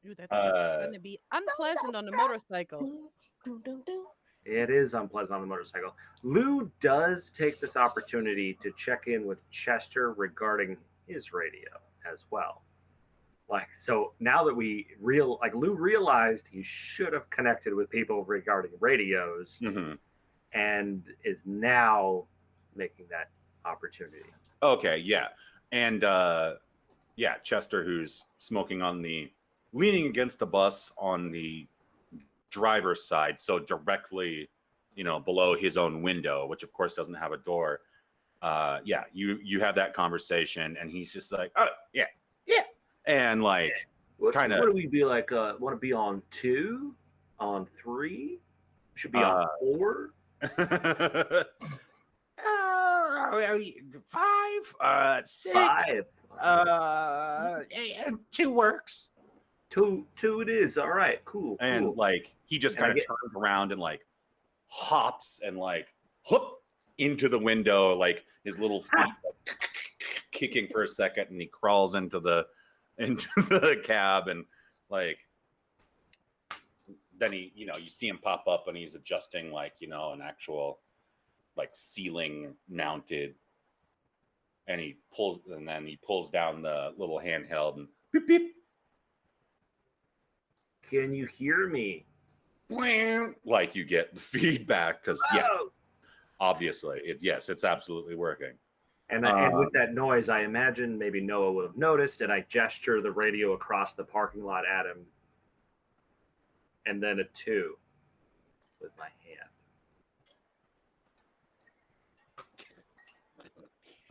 Ooh, that's going to be unpleasant on a motorcycle. It is unpleasant on the motorcycle. Lou does take this opportunity to check in with Chester regarding his radio as well. So now that Lou realized he should have connected with people regarding radios, and is now making that opportunity. Okay, yeah. And Chester, who's leaning against the bus on the driver's side, so directly, below his own window, which of course doesn't have a door. You have that conversation, and he's just like, oh, yeah. And kind of. What do we be like? Want to be on 2, on 3? Should be on 4. 5, 6. 5. 2 works. Two it is. All right, cool. And like he just kind of turns around and like hops and like whoop into the window, like his little feet like, kicking for a second, and he crawls into the cab, and like then he, you see him pop up and he's adjusting like, an actual like ceiling mounted, and then he pulls down the little handheld and beep beep. Can you hear me? Like you get the feedback because obviously it's absolutely working. And with that noise, I imagine maybe Noah would have noticed, and I gesture the radio across the parking lot at him, and then a 2 with my hand.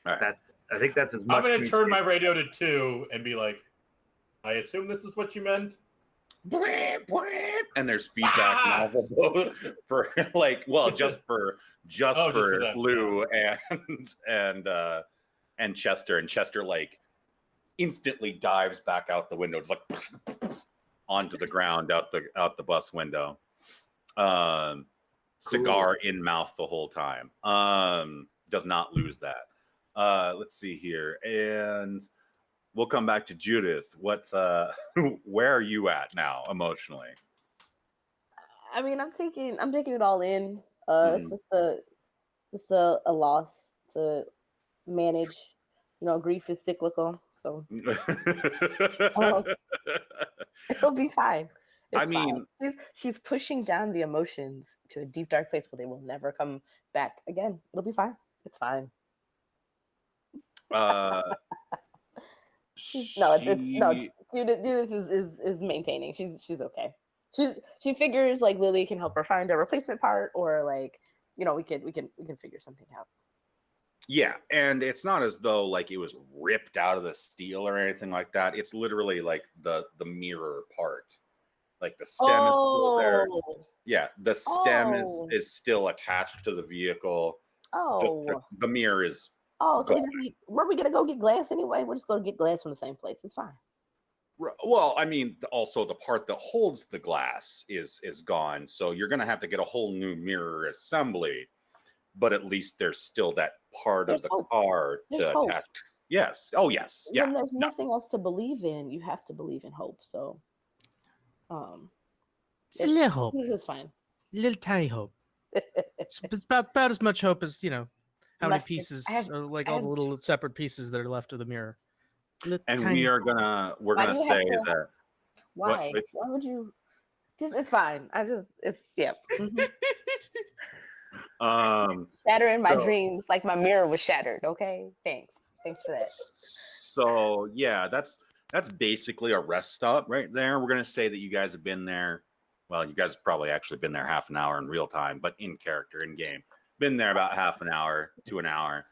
All right. I think that's as much. I'm going to turn my radio to 2 and be like, I assume this is what you meant. And there's feedback for like, well, just for Lou and Chester, and Chester like instantly dives back out the window, just like onto the ground out the bus window. Cigar in mouth the whole time. Does not lose that. Let's see here, and we'll come back to Judith. Where are you at now emotionally? I mean, I'm taking it all in. It's just a loss to manage. Grief is cyclical, so it'll be fine. It's fine. She's pushing down the emotions to a deep dark place where they will never come back again. It'll be fine. It's fine. Judith is maintaining. She's okay. She figures like Lily can help her find a replacement part, or like we can figure something out. Yeah, and it's not as though like it was ripped out of the steel or anything like that. It's literally like the mirror part, like the stem is still there. Yeah, the stem is still attached to the vehicle. The mirror is. So were we gonna go get glass anyway? We're just gonna get glass from the same place. It's fine. Well, I mean, also the part that holds the glass is gone, so you're gonna have to get a whole new mirror assembly. But at least there's still that part of the car to attach. Yes. Oh, yes. Yeah. When there's nothing else to believe in, you have to believe in hope. So, it's a little hope. It's fine. Little tiny hope. It's about as much hope as how many pieces, all the little separate pieces that are left of the mirror. And we're gonna say that. Why? Why would you? It's fine. Shatter in my dreams, like my mirror was shattered. Okay, thanks for that. So yeah, that's basically a rest stop right there. We're gonna say that you guys have been there. Well, you guys have probably actually been there half an hour in real time, but in character, in game, been there about half an hour to an hour.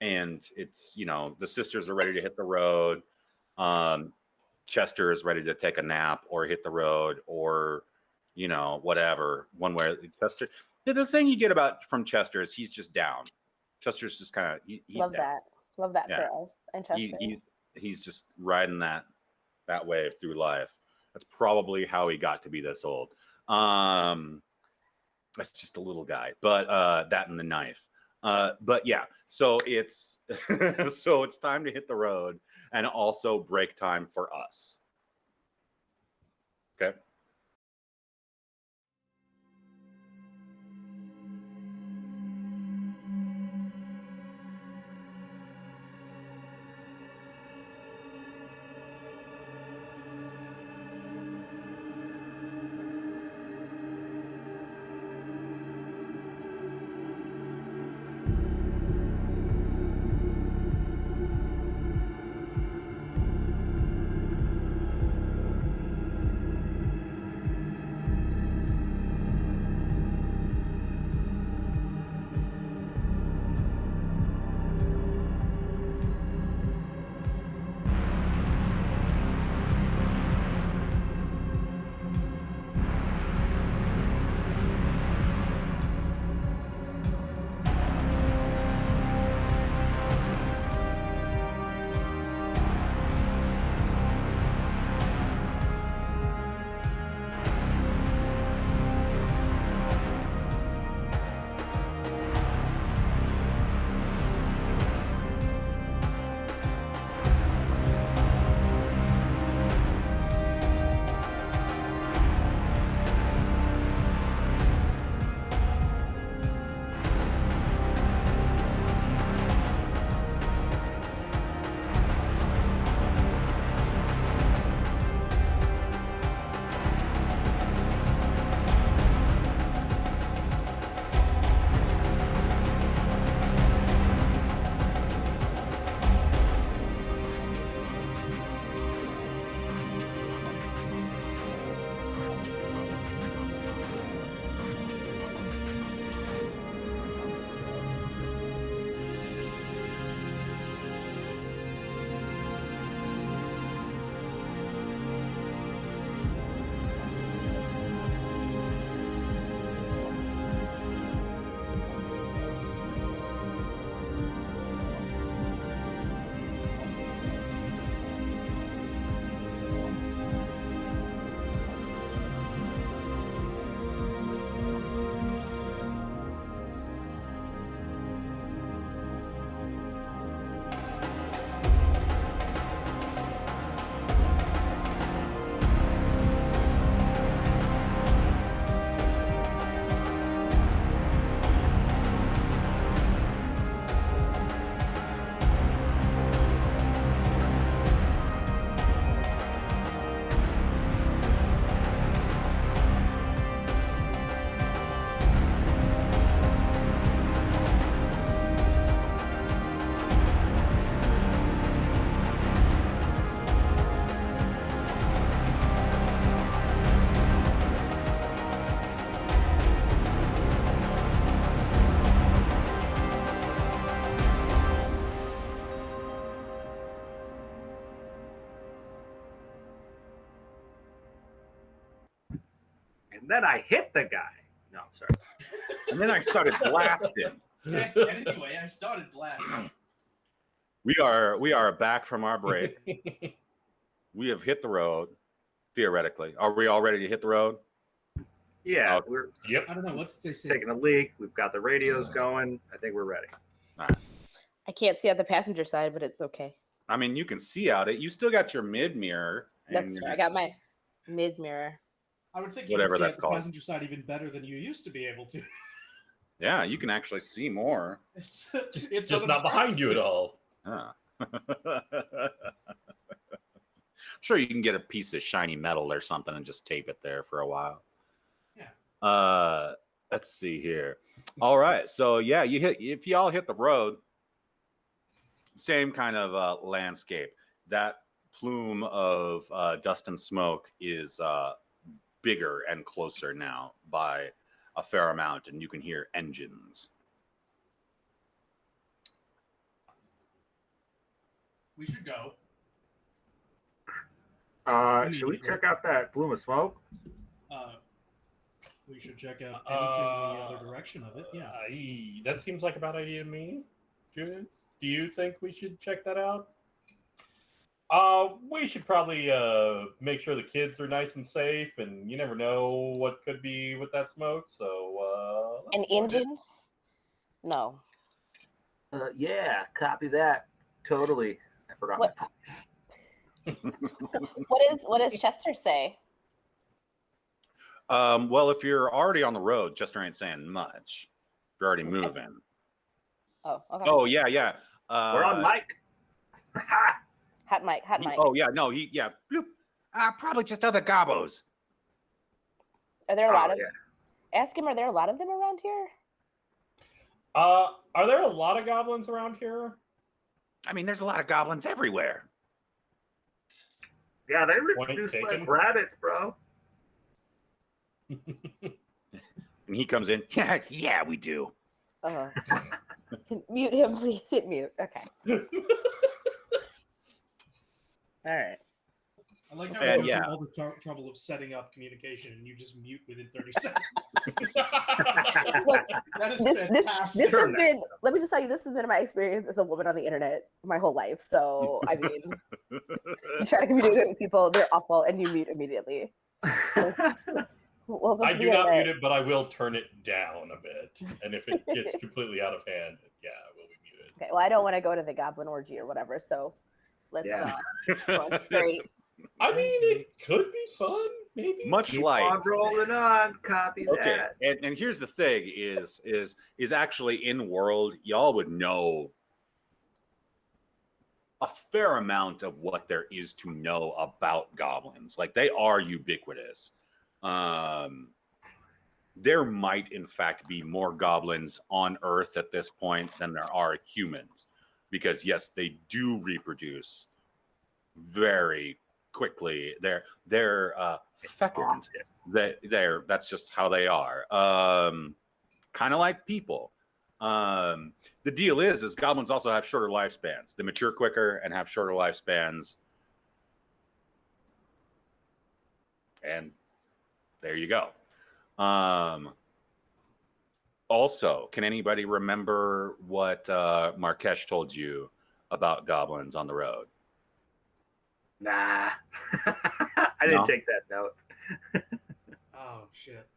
And it's the sisters are ready to hit the road. Chester is ready to take a nap or hit the road or whatever. One way Chester. The thing you get from Chester is he's just down. Chester's just kind of he's love down. That for us and Chester. He's just riding that wave through life. That's probably how he got to be this old. That's just a little guy, but that and the knife. But yeah, so it's it's time to hit the road and also break time for us. Okay. And then I hit the guy. No, I'm sorry. And then I started blasting. And anyway, I started blasting. We are back from our break. We have hit the road, theoretically. Are we all ready to hit the road? Yeah, Okay. we're I don't know. What's they say? taking a leak. We've got the radios going. I think we're ready. I can't see on the passenger side, but it's okay. I mean, you can see out it. You still got your mid mirror. That's true. I got my mid mirror. I would think you Whatever could see that's at the called. passenger side even better than you used to be able to. Yeah, you can actually see more. It's Just not behind you at all. Ah. Sure, you can get a piece of shiny metal or something and just tape it there for a while. Yeah. Let's see here. All right, so yeah, if y'all hit the road, same kind of landscape. That plume of dust and smoke is bigger and closer now by a fair amount, and you can hear engines. We should go. Should we check out that plume of smoke? We should check out anything in the other direction of it. Yeah. That seems like a bad idea to me. Judith, do you think we should check that out? We should probably make sure the kids are nice and safe, and you never know what could be with that smoke. So, And engines? No. Yeah, copy that. Totally. I forgot What? my voice. What does Chester say? Well, if you're already on the road, Chester ain't saying much. You're already moving. Oh, okay. Oh yeah. We're on mic. Hot mic. Oh yeah, no, bloop. Probably just other gobos. Are there a lot of? Yeah. Ask him. Are there a lot of them around here? are there a lot of goblins around here? I mean, there's a lot of goblins everywhere. Yeah, they Point reproduce taken. like rabbits, bro. And he comes in. Yeah, we do. Mute him, please. Hit mute. Okay. All right. I like how And you yeah. go through all the trouble of setting up communication and you just mute within 30 seconds. That is fantastic. This has been, let me just tell you, this has been my experience as a woman on the internet my whole life. So, I mean, you try to communicate with people, they're awful, and you mute immediately. Welcome I to do the not internet. mute it, but I will turn it down a bit. And if it gets completely out of hand, yeah, it will be muted. Okay, well, I don't want to go to the goblin orgy or whatever, so let's go on straight. I mean, it could be fun, maybe. Much Keep like on rolling on. Copy okay, that. and here's the thing: is actually in world, y'all would know a fair amount of what there is to know about goblins. Like they are ubiquitous. There might, in fact, be more goblins on Earth at this point than there are humans, because yes, they do reproduce very quickly. They're fecund. That's just how they are. Kind of like people. The deal is goblins also have shorter lifespans. They mature quicker and have shorter lifespans. And there you go. Also, can anybody remember what Markesh told you about goblins on the road? Nah. I didn't take that note. Oh, shit.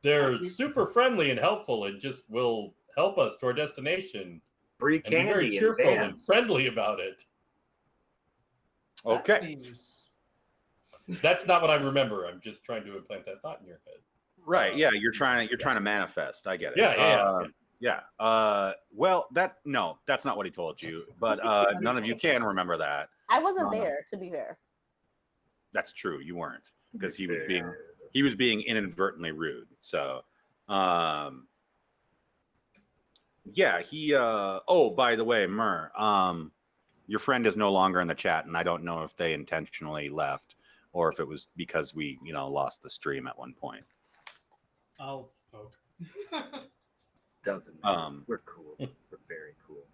They're super friendly and helpful and just will help us to our destination. Free And be very candy and cheerful bam. and friendly about it. That Okay. seems- That's not what I remember. I'm just trying to implant that thought in your head. Right. Yeah. You're trying to manifest. I get it. Yeah. Well, that's not what he told you, but none of you can remember that. I wasn't there, to be fair. That's true. You weren't, because he was being inadvertently rude. So, yeah, oh, by the way, Mur, your friend is no longer in the chat, and I don't know if they intentionally left or if it was because we, lost the stream at one point. I'll poke. Doesn't matter. We're cool. We're very cool.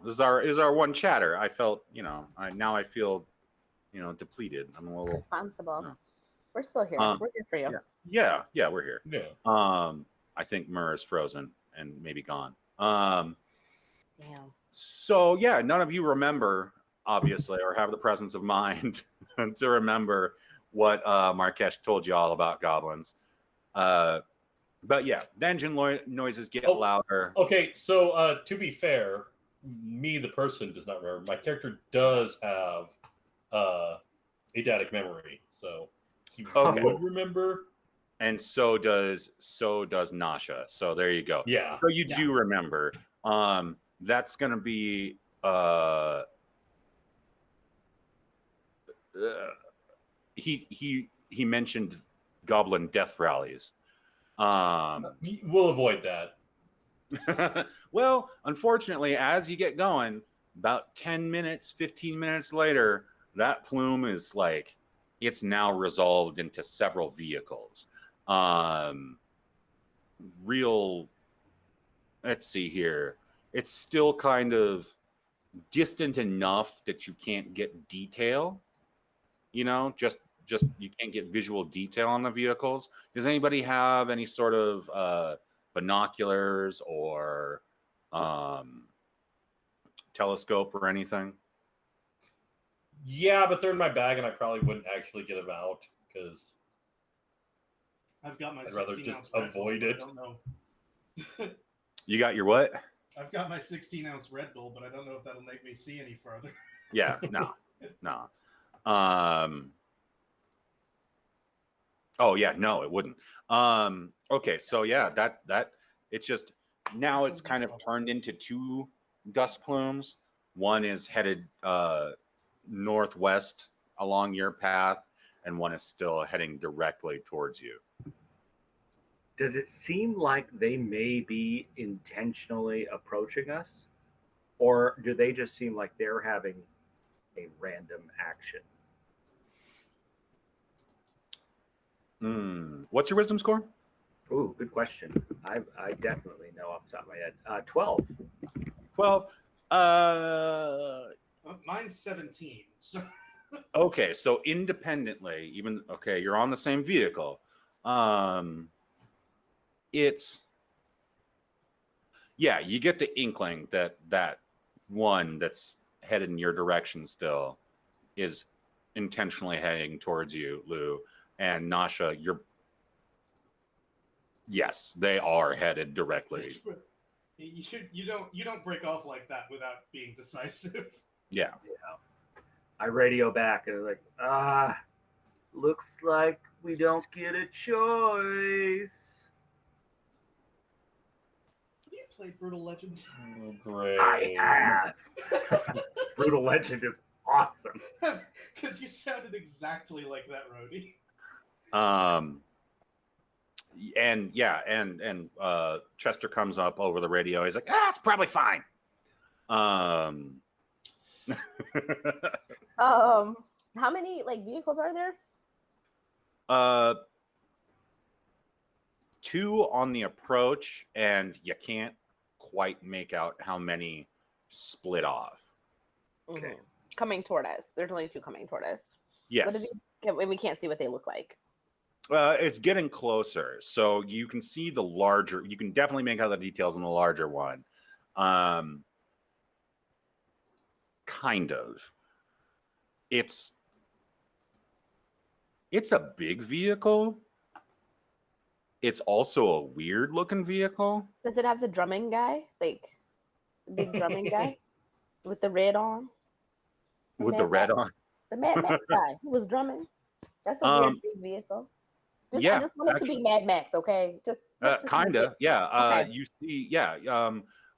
This is our one chatter. I felt, I feel, depleted. I'm a little Responsible. We're still here. We're here for you. Yeah, we're here. Yeah. I think Mur is frozen and maybe gone. Damn. So yeah, none of you remember, obviously, or have the presence of mind to remember what Markesh told you all about goblins. But yeah, the engine noises get louder. Okay, so to be fair, me, the person, does not remember. My character does have eidetic memory, so he would remember. And so does Nasha. So there you go. Yeah. So you do remember. That's gonna be he mentioned goblin death rallies. We'll avoid that. Well, unfortunately, as you get going, about 10 minutes, 15 minutes later, that plume is like, it's now resolved into several vehicles. Let's see here. It's still kind of distant enough that you can't get detail, just you can't get visual detail on the vehicles. Does anybody have any sort of binoculars or telescope or anything? Yeah, but they're in my bag, and I probably wouldn't actually get them out because I've got my. I'd rather just avoid it. I don't know. You got your what? I've got my 16-ounce Red Bull, but I don't know if that'll make me see any further. Yeah, no. Oh yeah, no, it wouldn't. Okay, so yeah, that it's just now it's kind of turned into two dust plumes. One is headed northwest along your path, and one is still heading directly towards you. Does it seem like they may be intentionally approaching us? Or do they just seem like they're having a random action? What's your wisdom score? Ooh, good question. I definitely know off the top of my head. 12. 12. Mine's 17. So Okay, so independently, you're on the same vehicle. You get the inkling that one that's headed in your direction still is intentionally heading towards you, Lou. And Nasha, yes, they are headed directly. You don't break off like that without being decisive. Yeah. I radio back and they're like, looks like we don't get a choice. Have you played Brutal Legend? Oh, great. I have. Brutal Legend is awesome. Because you sounded exactly like that, Rhodey. And Chester comes up over the radio. He's like, it's probably fine. How many vehicles are there? 2 on the approach, and you can't quite make out how many split off. Okay. Mm-hmm. Coming toward us. There's only 2 coming toward us. Yes. And we can't see what they look like. It's getting closer, so you can see the larger. You can definitely make out the details in the larger one. Kind of. It's a big vehicle. It's also a weird looking vehicle. Does it have the drumming guy? The big drumming guy with the red on? With the red on? The Mad Max guy who was drumming. That's a weird big vehicle. I just want it to be Mad Max, okay? Just kinda, yeah. Okay. You see, yeah.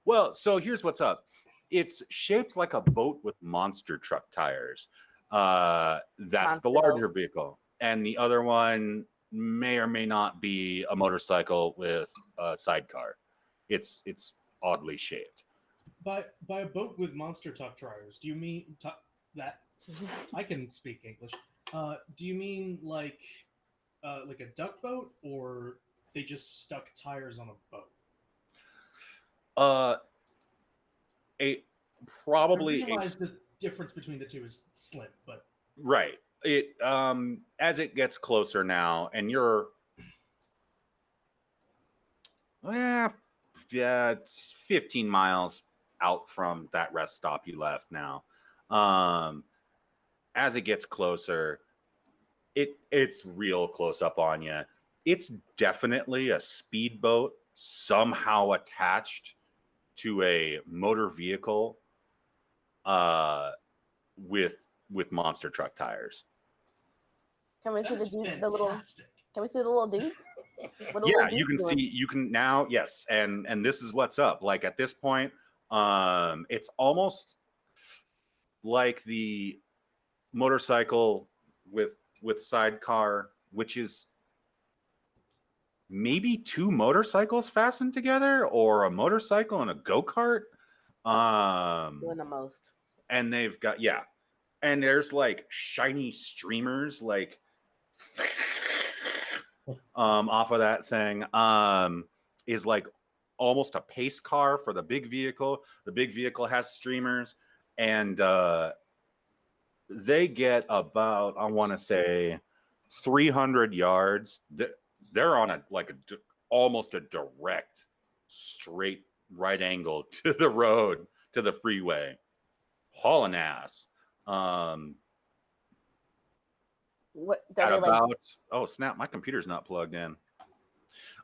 Well, so here's what's up. It's shaped like a boat with monster truck tires. That's the larger vehicle, and the other one may or may not be a motorcycle with a sidecar. It's oddly shaped. By a boat with monster truck tires, do you mean that? I can speak English. Do you mean like a duck boat, or they just stuck tires on a boat? Probably I realize the difference between the two is slim, but right. it as it gets closer now, and you're it's 15 miles out from that rest stop you left now. As it gets closer, it's real close up on you. It's definitely a speedboat somehow attached to a motor vehicle with monster truck tires. Can we see That's the little? fantastic. Can we see the little dudes? What the Yeah, little you dudes can doing? see, you can now, yes, and this is what's up. Like at this point, it's almost like the motorcycle with sidecar, which is maybe two motorcycles fastened together, or a motorcycle and a go-kart. Doing the most. And they've got, yeah, and there's like shiny streamers like off of that thing. Is like almost a pace car for the big vehicle. The big vehicle has streamers, and they get about, I want to say, 300 yards. They're on almost a direct, straight right angle to the road, to the freeway, hauling ass. What At are they about, like? oh snap, my computer's not plugged in.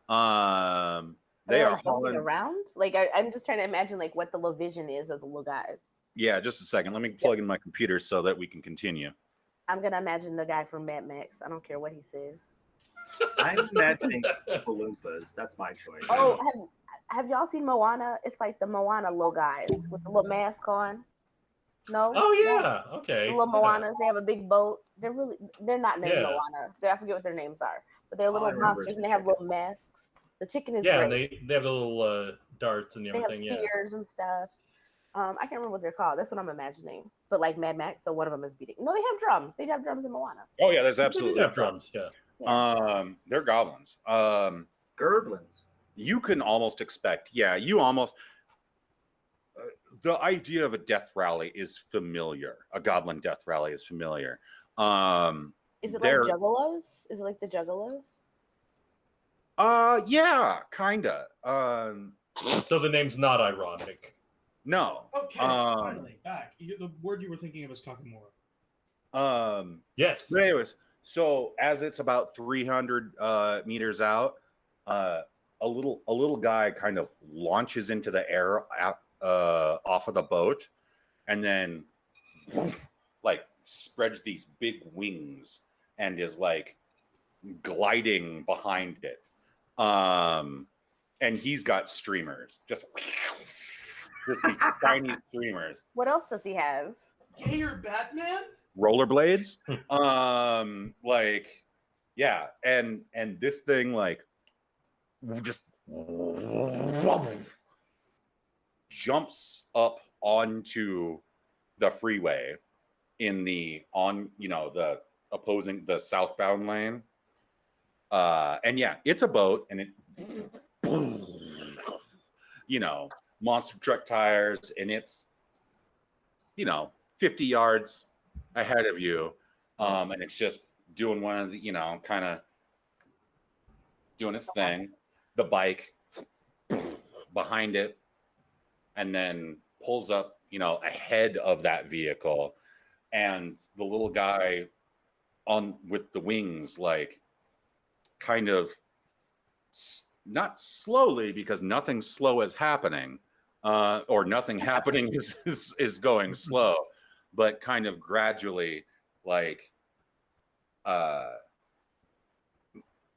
They Are are like jumping hauling. around? Like I'm just trying to imagine like what the little vision is of the little guys. Yeah, just a second. Let me plug in my computer so that we can continue. I'm gonna imagine the guy from Mad Max. I don't care what he says. I'm imagining Oompa-Loompas. That's my choice. Oh, have y'all seen Moana? It's like the Moana little guys with the little mask on. No. Oh yeah, okay. The little yeah. Moanas. They have a big boat. They're not named Yeah. Moana. I forget what their names are, but they're All I little remember is monsters and the they have chicken. little masks. The chicken is Yeah, great. and they have the little darts and They have everything. Yeah. spears and stuff. I can't remember what they're called. That's what I'm imagining. But like Mad Max, so one of them is beating. No, they have drums. They have drums in Moana. Oh yeah, there's They absolutely have drums. Yeah. they're goblins. Gerblins. You can almost expect, yeah, you almost the idea of a death rally is familiar. A goblin death rally is familiar. Is it like they're- Juggalos? Is it like the Juggalos? Yeah, kinda. So the name's not ironic. No. Okay, finally back. The word you were thinking of is Kakamora. Yes. But anyways, so as it's about 300 meters out, a little guy kind of launches into the air off of the boat, and then like spreads these big wings and is like gliding behind it. And he's got streamers, just these tiny streamers. What else does he have? Gayer Batman? Rollerblades. Like, yeah, and this thing like just jumps up onto the freeway in the the southbound lane. And yeah, it's a boat, and it monster truck tires, and it's 50 yards ahead of you, and it's just doing one of the kind of doing its thing. The bike behind it, and then pulls up ahead of that vehicle, and the little guy on with the wings like kind of not slowly, because nothing slow is happening, or nothing happening is going slow, but kind of gradually like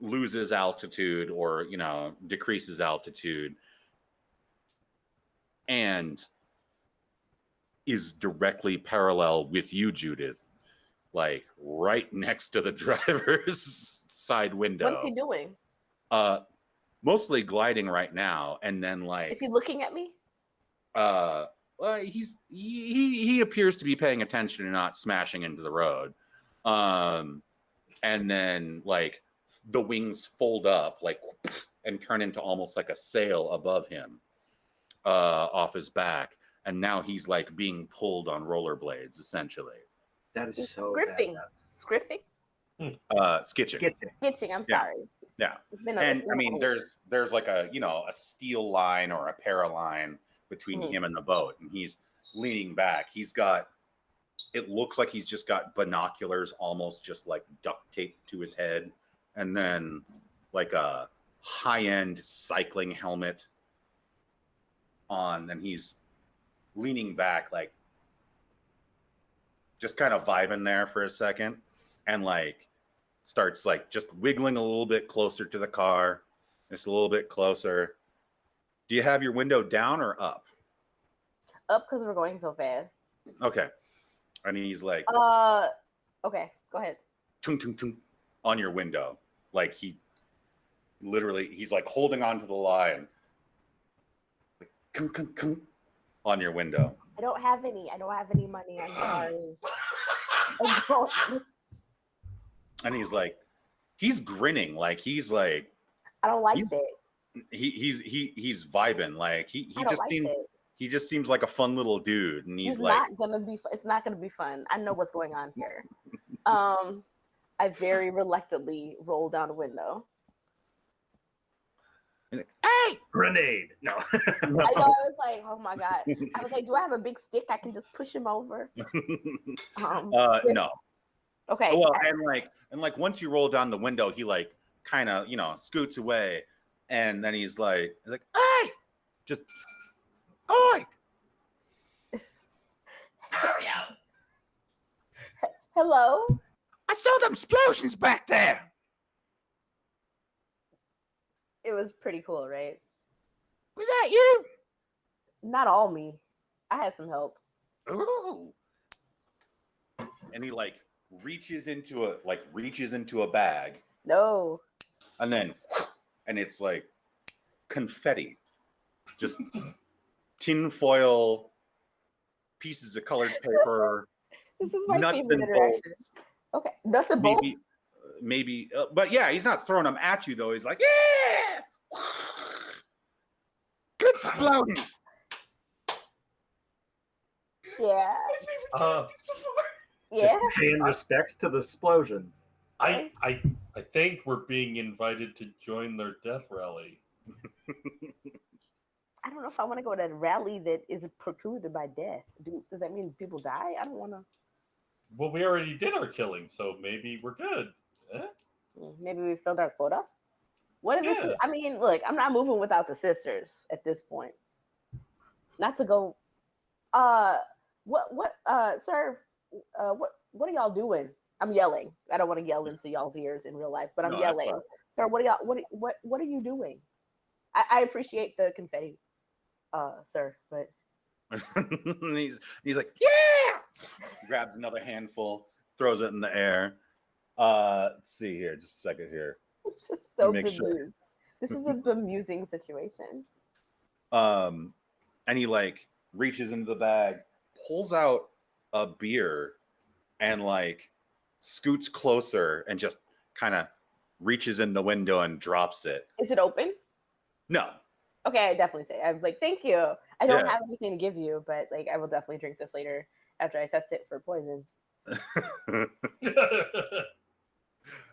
loses altitude, or decreases altitude, and is directly parallel with you, Judith, like right next to the driver's side window. What's he doing? Mostly gliding right now, and then like Is he looking at me? well, he appears to be paying attention and not smashing into the road. And then like the wings fold up like and turn into almost like a sail above him, off his back, and now he's like being pulled on rollerblades essentially. That is He's so scriffing. badass. Scriffing? Skitching. Skitching, I'm Yeah. sorry. Yeah. And I mean, there's like a a steel line or a paraline between him and the boat, and he's leaning back. He's got, it looks like he's just got binoculars almost just like duct taped to his head, and then like a high-end cycling helmet on, and he's leaning back, like just kind of vibing there for a second, and like starts like just wiggling a little bit closer to the car, just a little bit closer. Do you have your window down or up? Up, because we're going so fast. Okay. And he's like, okay, go ahead. tung, tung, tung, on your window. Like he literally, he's like holding on to the line. Like, kung, kung, kung, on your window. I don't have any money. I'm sorry. I don't. And he's like, he's grinning. Like he's like, I don't like it. He's vibing. Like he just like seems, it. he just seems like a fun little dude. And he's It's like, not gonna be. It's not gonna be fun. I know what's going on here. I very reluctantly roll down a window. hey, Grenade. No. I know. I was like, oh my god. I was like, do I have a big stick I can just push him over? no. Okay. Well, and like once you roll down the window, he like kind of scoots away, and then he's like, hey, just oi. Hello. I saw them explosions back there. It was pretty cool, right? Was that you? Not all me. I had some help. Ooh. And he like reaches into a bag. No. And then it's like confetti. Just tinfoil, pieces of colored paper. This is my nuts favorite and interaction. bolts. Okay. Nuts and bolts? Maybe, but yeah, he's not throwing them at you though. He's like, yeah, good exploding. Yeah. Yeah. Paying respects to the explosions. I think we're being invited to join their death rally. I don't know if I want to go to a rally that is precluded by death. Does that mean people die? I don't want to. Well, we already did our killing, so maybe we're good. Maybe we filled our quota. What if this is, I mean, look, I'm not moving without the sisters at this point. Not to go. Sir, what are y'all doing? I'm yelling. I don't want to yell into y'all's ears in real life, but I'm yelling. Sir, what are you doing? I appreciate the confetti, sir, but he's like, yeah. Grabs another handful, throws it in the air. Let's see here, just a second here. I'm just so bemused. Sure. This is a bemusing situation. And he like reaches into the bag, pulls out a beer, and like scoots closer and just kind of reaches in the window and drops it. Is it open? No. Okay, I definitely say. I'm like, thank you. I don't have anything to give you, but like, I will definitely drink this later after I test it for poisons.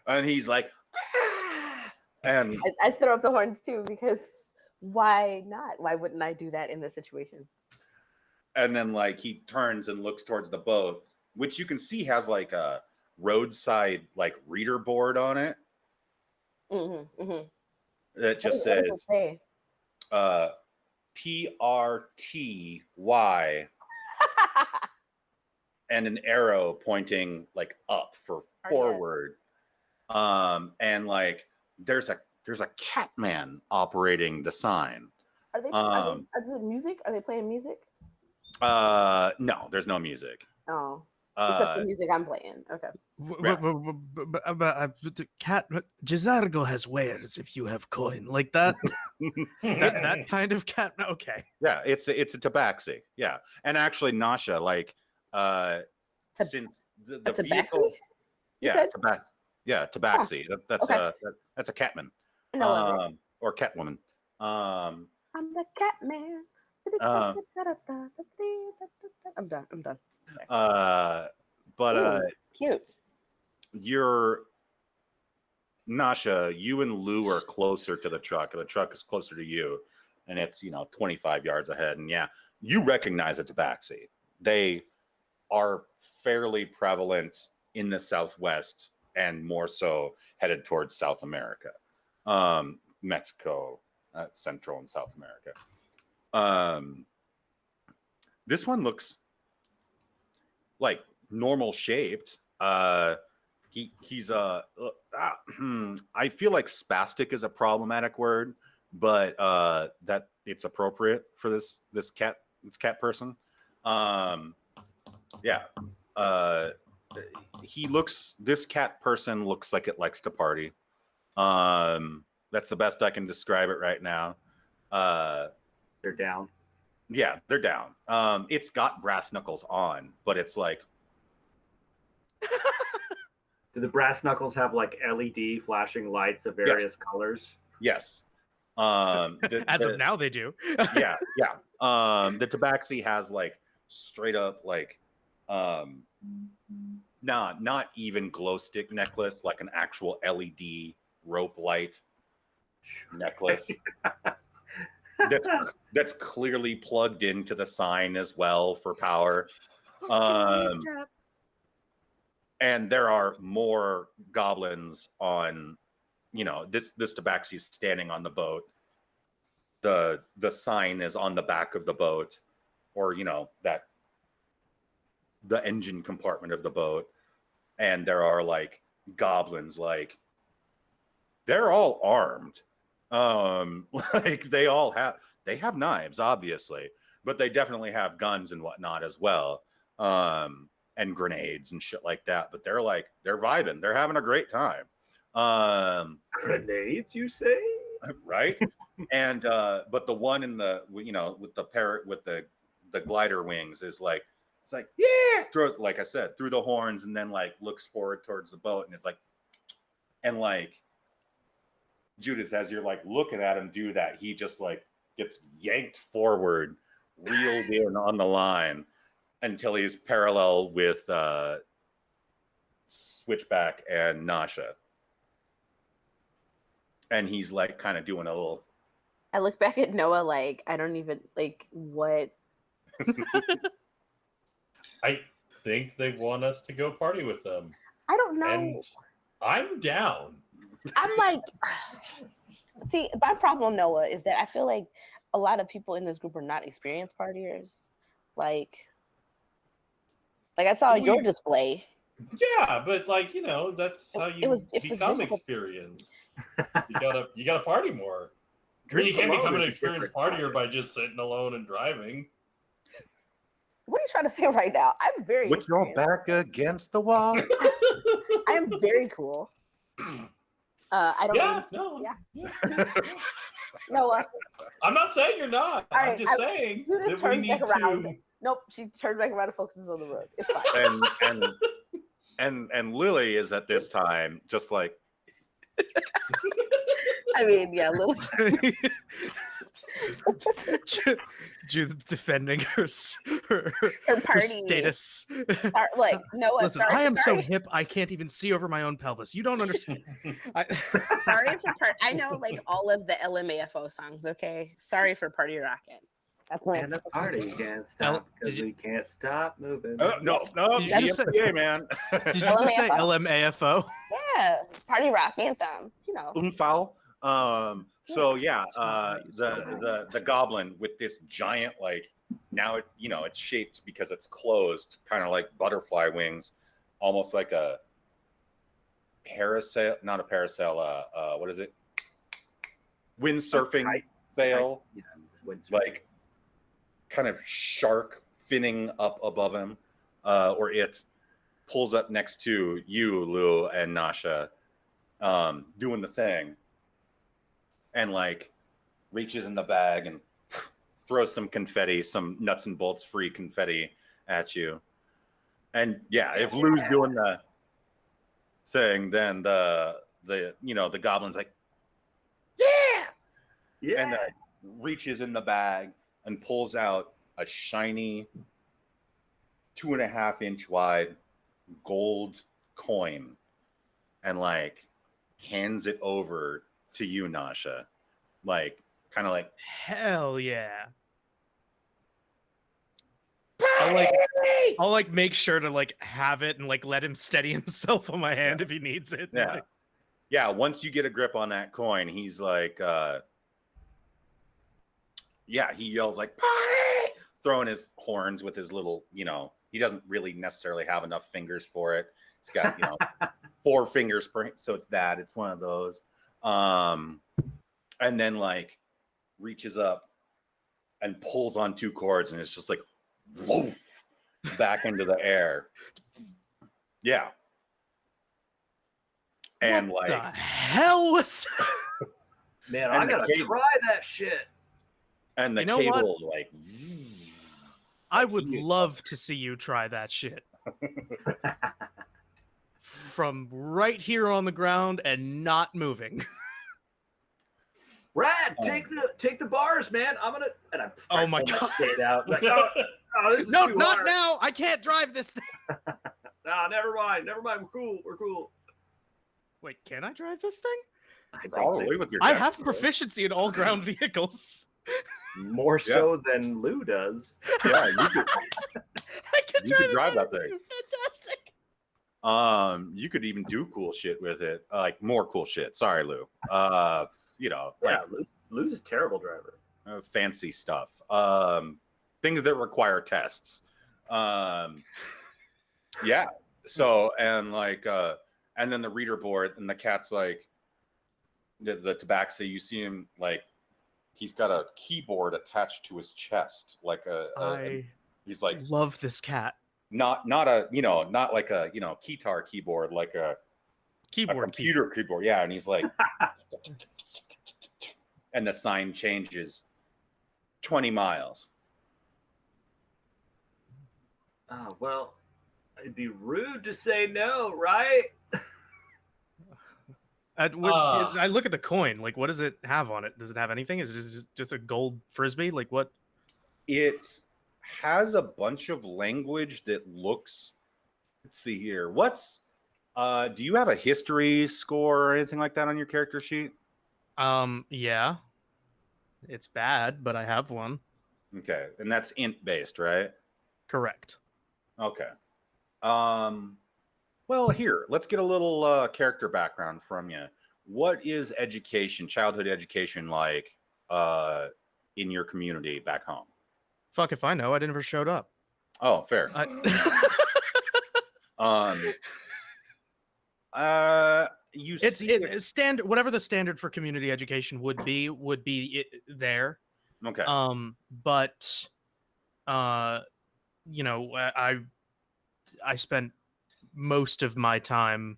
And he's like, ah! And I throw up the horns too, because why not? Why wouldn't I do that in this situation? And then like he turns and looks towards the boat, which you can see has like a roadside like reader board on it. Mm-hmm, mm-hmm. That just says PRTY and an arrow pointing like up for forward. And like there's a cat man operating the sign. Are they is it music? Are they playing music? No, there's no music. Oh. Except the music I'm playing. Okay. Cat Gisargo has wares if you have coin like that. that kind of cat. Okay. Yeah, it's a tabaxi. Yeah, and actually, Nasha, like, since the vehicle, tabaxi. Oh. That's okay. That's a catman. Or catwoman. I'm the catman. I'm done. But cute. you're Nasha, you and Lou are closer to the truck. The truck is closer to you, and it's 25 yards ahead. And yeah, you recognize a tabaxi. They are fairly prevalent in the Southwest and more so headed towards South America, Mexico, Central and South America. This one looks like normal shaped. He's I feel like spastic is a problematic word, but that it's appropriate for this cat person. Yeah. This cat person looks like it likes to party. That's the best I can describe it right now. They're down. Yeah, they're down. It's got brass knuckles on, but it's like. Do the brass knuckles have like LED flashing lights of various colors? Yes. As of now, they do. Yeah. The tabaxi has like straight up like not even glow stick necklace, like an actual LED rope light necklace. that's clearly plugged into the sign as well for power. And there are more goblins on, this tabaxi is standing on the boat. The sign is on the back of the boat, or that the engine compartment of the boat, and there are like goblins, like they're all armed. Like they have knives, obviously, but they definitely have guns and whatnot as well. And grenades and shit like that, but they're vibing, they're having a great time. Grenades, you say? Right. And but the one in the with the parrot with the glider wings is like, it's like, yeah, throws, like I said, through the horns, and then like looks forward towards the boat, and it's like, and like Judith, as you're like looking at him do that, he just like gets yanked forward, reeled in on the line until he's parallel with Switchback and Nasha. And he's like kind of doing a little. I look back at Noah like, I don't even, like, what? I think they want us to go party with them. I don't know. And I'm down. I'm like, see, my problem, Noah, is that I feel like a lot of people in this group are not experienced partiers. Like I saw your display. Yeah, but like, that's how you become experienced. You gotta party more. You can't become an experienced partier by just sitting alone and driving. What are you trying to say right now? I'm very with your back against the wall. I am very cool. I don't. Noah. I'm not saying you're not. I'm just saying that we need to. Nope, she turned back around and focuses on the road. It's fine. And Lily is at this time just like. I mean, yeah, Lily. Judith defending her status. Like, Noah. Listen, I am so hip, I can't even see over my own pelvis. You don't understand. Sorry for I know like all of the LMAFO songs. Okay, sorry for Party Rockin'. That's my and the party can't stop because we can't stop moving. No, did you just say, man? Did you just say LMAFO? Yeah, Party Rock Anthem. Unfall. So yeah, the goblin with this giant, like, now it's shaped because it's closed, kind of like butterfly wings, almost like a parasail, not a parasail, what is it? Windsurfing sail, like kind of shark finning up above him, or it pulls up next to you, Lou, and Nasha, doing the thing. And like reaches in the bag and throws some confetti, some nuts and bolts free confetti at you. And yeah, if Lou's doing the thing, then the goblin's like, yeah, and reaches in the bag and pulls out a shiny 2.5 inch wide gold coin and like hands it over to you, Nasha. Like, kind of like, Hell yeah. "Potty!" I'll like make sure to like have it and like let him steady himself on my hand if he needs it. Yeah. Like, Yeah, once you get a grip on that coin, he's like, yeah, he yells like, "Potty!" Throwing his horns with his little, he doesn't really necessarily have enough fingers for it. He's got, 4 fingers per, so it's one of those. And then like reaches up and pulls on 2 cords, and it's just like, whoa, back into the air. Yeah. And what like, the hell was that? Man, And I the gotta cable. try that shit. and the You know what? cable like, I would he is love to see you try that shit. From right here on the ground and not moving. Rad, take the bars, man. I'm gonna and I Oh my pull God. skate out. Like, oh, this is No, too not hard. now. I can't drive this thing. Nah, never mind. We're cool. Wait, can I drive this thing? I don't probably think with your I deck have roll. proficiency in all ground vehicles. more so than Lou does. Yeah, you could I can You could drive it that better thing. than you. Fantastic. you could even do cool shit with it, like more cool shit. Sorry, Lou. Like Yeah, Lou's a terrible driver. fancy stuff. Things that require tests. Yeah. So and like and then the reader board, and the cat's like the tabaxi. You see him like he's got a keyboard attached to his chest, like I he's like love this cat. not a not like a keytar keyboard, like a Keyboard. computer keyboard. Yeah, and he's like, and the sign changes 20 miles. Oh, well, it'd be rude to say no, right? I look at the coin. Like, what does it have on it? Does it have anything? Is it just a gold frisbee? Like, what? It has a bunch of language that looks. Let's see here. What's do you have a history score or anything like that on your character sheet? Yeah. It's bad, but I have one. Okay, and that's int based, right? Correct. Okay. Well, here, let's get a little character background from you. What is education, childhood education like in your community back home? Fuck if I know. I never showed up. Oh, fair. You It's standard. Whatever the standard for community education would be there. Okay. But I spent most of my time.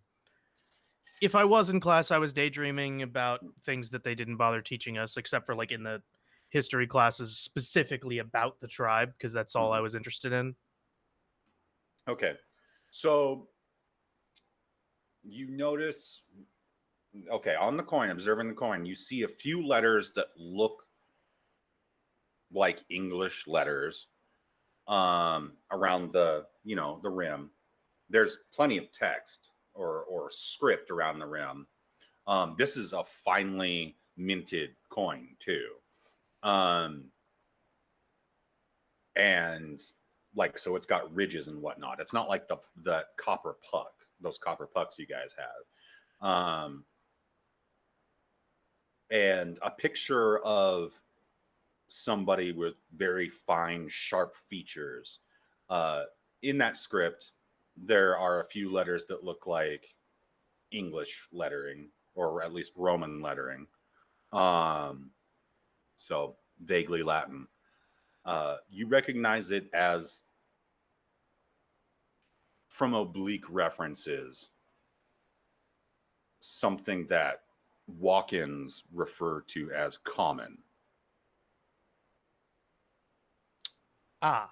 If I was in class, I was daydreaming about things that they didn't bother teaching us, except for like in the history classes specifically about the tribe, because that's all I was interested in. Okay. So you notice, okay, on the coin, observing the coin, you see a few letters that look like English letters around the the rim. There's plenty of text or script around the rim. This is a finely minted coin too, and like, so it's got ridges and whatnot. It's not like the copper puck, those copper pucks you guys have. And a picture of somebody with very fine, sharp features. In that script, there are a few letters that look like English lettering, or at least Roman lettering. So vaguely Latin. You recognize it as, from oblique references, something that walk-ins refer to as common. Ah.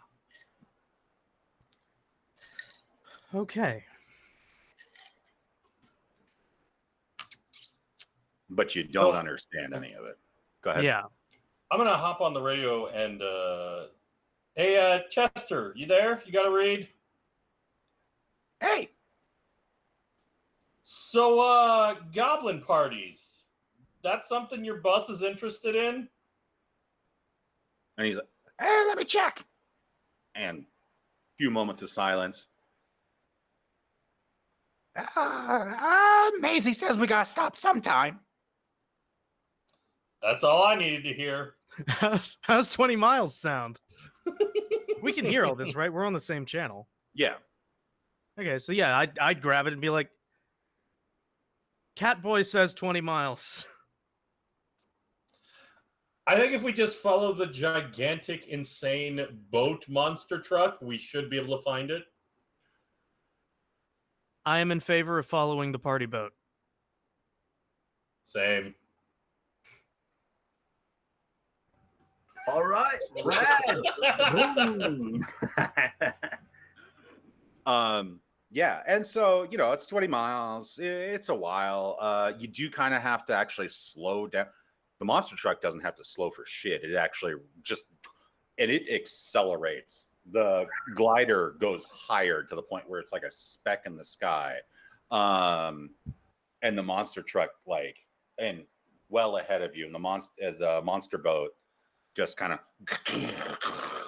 Okay. But you don't understand any of it. Go ahead. Yeah. I'm gonna hop on the radio and hey, Chester, you there? You got to read? Hey, So, goblin parties. That's something your bus is interested in? And he's like, hey, let me check. And a few moments of silence. Maisie says we gotta stop sometime. That's all I needed to hear. How's 20 miles sound? We can hear all this, right? We're on the same channel. Yeah. Okay, so yeah, I'd grab it and be like, Catboy says 20 miles. I think if we just follow the gigantic, insane boat monster truck, we should be able to find it. I am in favor of following the party boat. Same. All right, rad. Boom. Yeah, and so it's 20 miles. It's a while. You do kind of have to actually slow down. The monster truck doesn't have to slow for shit. It actually it accelerates. The glider goes higher to the point where it's like a speck in the sky. And the monster truck and well ahead of you, and the monster boat just kind of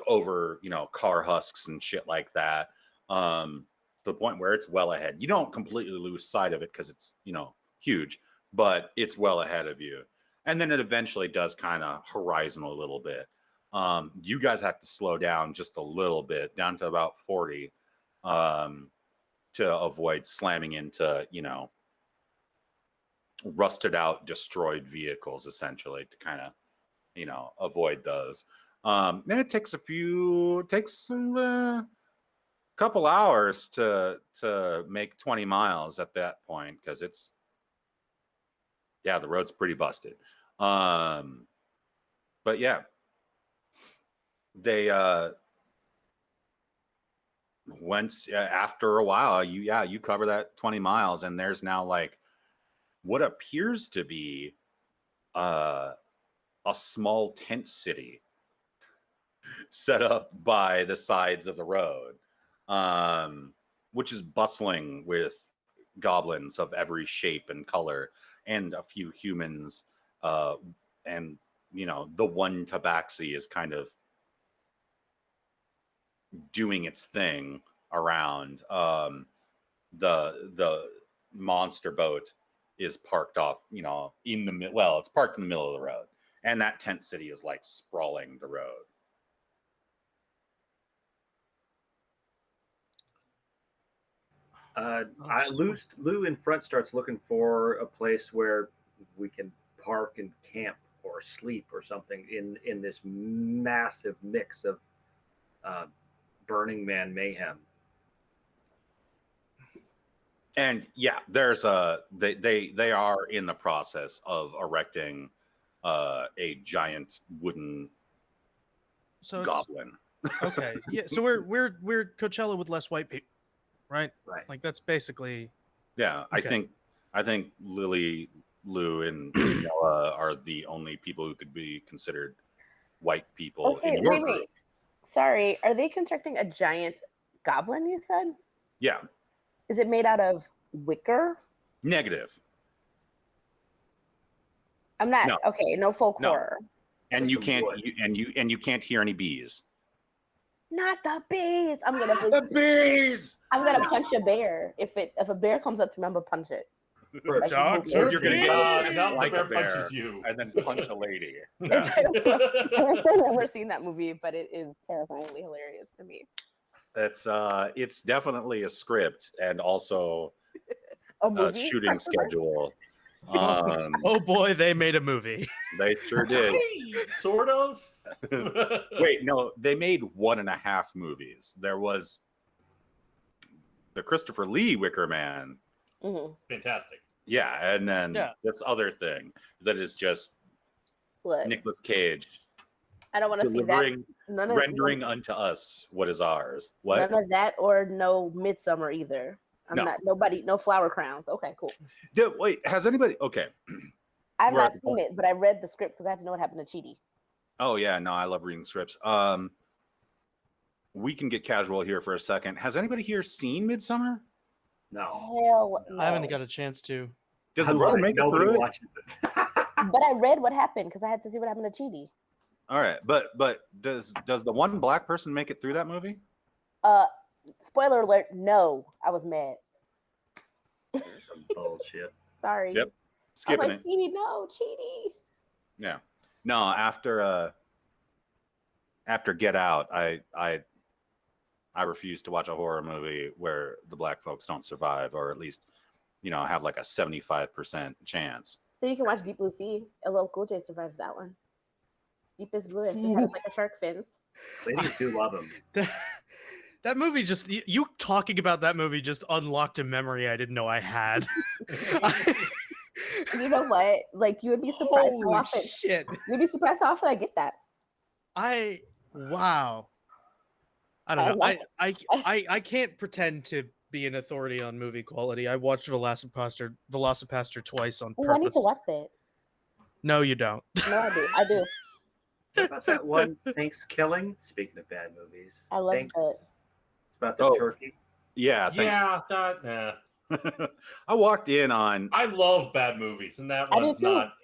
over car husks and shit like that. To the point where it's well ahead. You don't completely lose sight of it because it's huge, but it's well ahead of you. And then it eventually does kind of horizon a little bit. You guys have to slow down just a little bit, down to about 40, to avoid slamming into rusted out, destroyed vehicles, essentially, to kind of avoid those. Then it takes a couple hours to make 20 miles at that point, because the road's pretty busted. But yeah, they once after a while, you cover that 20 miles, and there's now what appears to be a small tent city set up by the sides of the road, which is bustling with goblins of every shape and color, and a few humans, and the one tabaxi is kind of doing its thing around. The monster boat is parked off, in the it's parked in the middle of the road, and that tent city is sprawling the road. Lou in front starts looking for a place where we can park and camp or sleep or something in this massive mix of Burning Man mayhem. And yeah, there's they are in the process of erecting a giant wooden goblin. Okay, yeah. So we're Coachella with less white people, right? Right. That's basically. Yeah, okay. I think Lily, Lou, and Noah are the only people who could be considered white people in your group. Wait. Sorry, are they constructing a giant goblin, you said? Yeah. Is it made out of wicker? Negative. I'm not. No. Okay, no folk horror. And you can't you can't hear any bees. Not the bees. I'm gonna the bees. I'm gonna punch a bear. If a bear comes up to me, I'm gonna punch it. You're gonna get now like the a bear punches you, and then punch a lady. I've never seen that movie, but it is terrifyingly hilarious to me. It's definitely a script and also a shooting schedule. Oh boy, they made a movie. They sure did. Sort of. Wait, no, they made 1.5 movies. There was the Christopher Lee Wicker Man. Mm-hmm. Fantastic. Yeah, and then this other thing that is just Nicolas Cage. I don't want to see that. Rendering unto us what is ours. What? None of that, or no Midsummer either. No flower crowns. Okay, cool. Wait, has anybody? Okay. I've not seen it, but I read the script because I have to know what happened to Chidi. Oh yeah, no, I love reading scripts. We can get casual here for a second. Has anybody here seen Midsummer? No. Hell no. I haven't got a chance to. Does I the love brother it. make it Nobody through it? watches it. But I read what happened because I had to see what happened to Chidi. All right, but does the one black person make it through that movie? Spoiler alert, no. I was mad. Some bullshit. Sorry. Yep. I was Skipping like, it. Chidi, no, Chidi. Yeah. No, after Get Out, I refuse to watch a horror movie where the black folks don't survive, or at least, have like a 75% chance. So you can watch Deep Blue Sea. LL Cool J survives that one. Deepest bluest. It has like a shark fin. Ladies do love him. That movie just you talking about that movie just unlocked a memory I didn't know I had. You know what? Like you would be surprised how Holy often. shit! You'd be surprised how often I get that. Wow. I don't know. I can't pretend to be an authority on movie quality. I watched Velocipaster twice on Oh, I need purpose. to watch that. No, you don't. No, I do. I do. What about that one, Thanks Killing? Speaking of bad movies. I love Thanks. that. It's about the Oh. turkey. Yeah, thanks. Yeah, that. I walked in on. I love bad movies, and that I do one's too. not.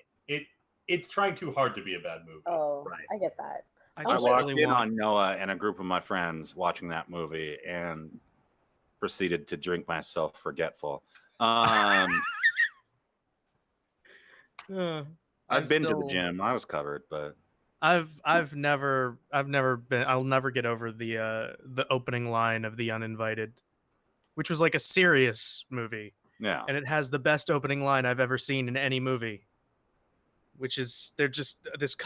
It's trying too hard to be a bad movie. Oh, Right. I get that. I I just walked really in want. on Noah and a group of my friends watching that movie and proceeded to drink myself forgetful. I'm I've been to still- the gym. I was covered, but I've never been. I'll never get over the opening line of The Uninvited, which was like a serious movie, yeah. and it has the best opening line I've ever seen in any movie. Which is they're just this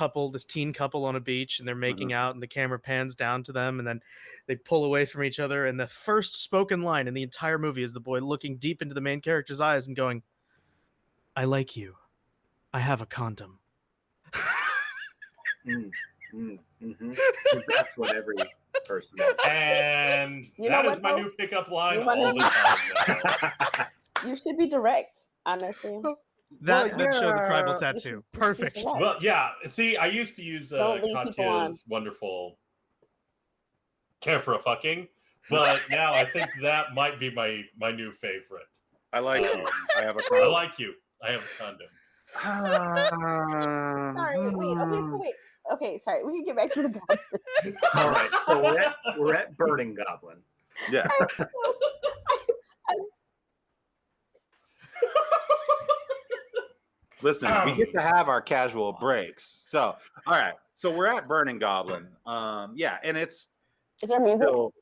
teen couple on a beach, and they're making out, and the camera pans down to them, and then they pull away from each other, and the first spoken line in the entire movie is the boy looking deep into the main character's eyes and going, "I like you. I have a condom." That's what every person wants. And You know that is what, my though? new pickup line You wanna all the time now. You should be direct, honestly. That Well, show the tribal yeah. tattoo. You should Perfect. be direct. Well, yeah. See, I used to use Don't lead people on. Katya's wonderful "Care for a Fucking," but now I think that might be my new favorite. I like you. I have a I condom. like you. I have a condom. Sorry. Wait. Okay. So wait. Okay. Sorry. We can get back to the goblin. All right, so we're at Burning Goblin. Yeah. Listen, we get to have our casual breaks. So, all right. So we're at Burning Goblin. Yeah, and it's Is there music? still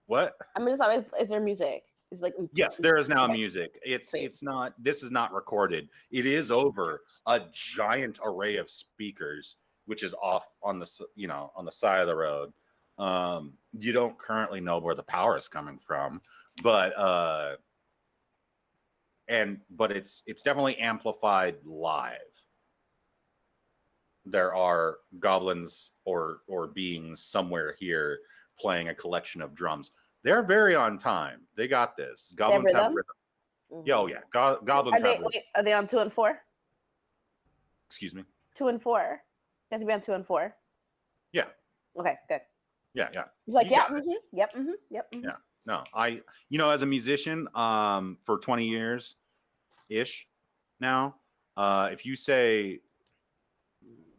what? I'm just always. Is there music? Is like. Yes, there is now Okay. music. Sweet. It's not. This is not recorded. It is over a giant array of speakers, which is off on the on the side of the road. You don't currently know where the power is coming from, but it's definitely amplified live. There are goblins or beings somewhere here playing a collection of drums. They're very on time. They got this. Goblins have rhythm. Mhm. Yeah, oh yeah. Goblins Are they? have rhythm. Wait, are they on 2 and 4? Excuse me. 2 and 4. They have to be on 2 and 4. Yeah. Okay. Good. Yeah. He's like, You yeah. got it. Yep. Yep. Yeah. No, as a musician, for 20 years ish now, if you say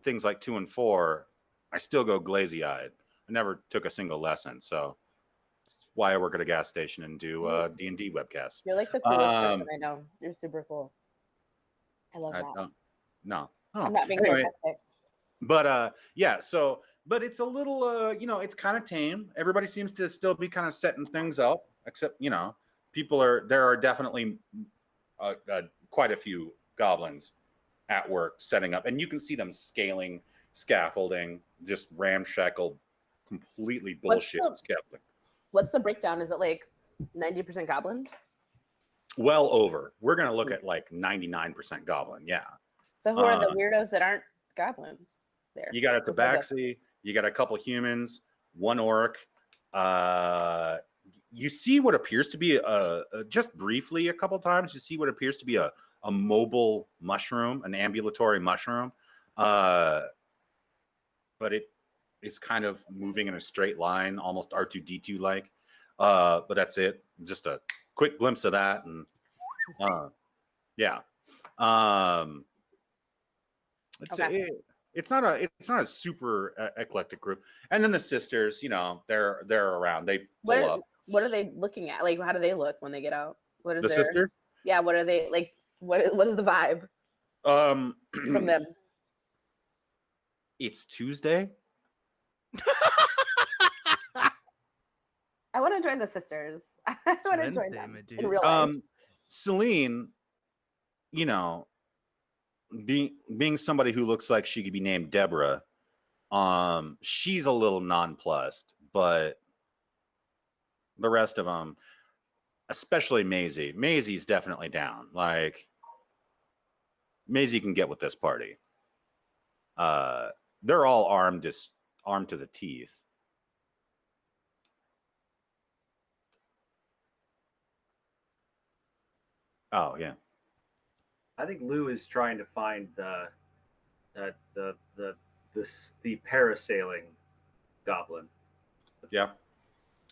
things like 2 and 4, I still go glazy eyed. I never took a single lesson. So that's why I work at a gas station and do D&D webcasts. You're like the coolest person I know. You're super cool. I love that. No. I'm not being Anyway, sarcastic. but yeah, but it's a little it's kind of tame. Everybody seems to still be kind of setting things up, except there are definitely quite a few goblins at work setting up, and you can see them scaling scaffolding, just ramshackle, completely bullshit scaffolding. What's the breakdown? Is it like 90% goblins? Well over. We're gonna look at like 99% goblin. Yeah. So who are the weirdos that aren't goblins? There. You got a tabaxi, you got a couple humans, one orc. You see what appears to be just briefly a couple times. You see what appears to be a mobile mushroom, an ambulatory mushroom, but it's kind of moving in a straight line, almost R2D2 like. But that's it. Just a quick glimpse of that, and yeah. Okay. It's not a super eclectic group. And then the sisters, you know, they're around. They pull up. What are they looking at? Like, how do they look when they get out? What is The their sisters? Yeah, what are they like? What is the vibe from them? It's Tuesday. I want to join the sisters. I want to join Wednesday, them my in dude. real life. Celine, you know, being somebody who looks like she could be named Deborah, she's a little nonplussed, but the rest of them, especially Maisie's definitely down. Like, Maisie can get with this party. They're all armed to the teeth. Oh yeah. I think Lou is trying to find the parasailing goblin. Yeah.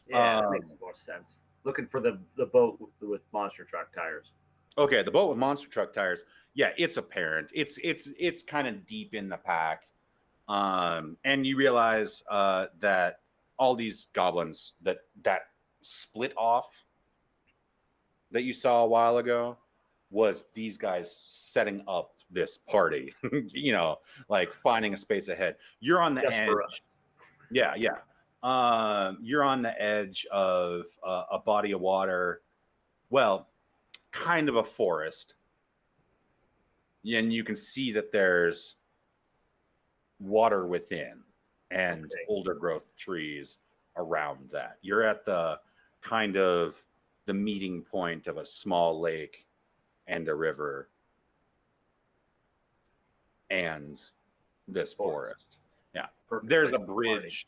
Yeah, that makes more sense. Looking for the boat with monster truck tires. Okay, the boat with monster truck tires. Yeah, it's apparent. It's kind of deep in the pack, and you realize that all these goblins that split off that you saw a while ago was these guys setting up this party. You know, like finding a space ahead. You're on the Just edge. for us. Yeah. You're on the edge of a body of water. Well, kind of a forest. And you can see that there's water within and older growth trees around that. You're at the kind of the meeting point of a small lake and a river and this forest. Yeah. There's a bridge.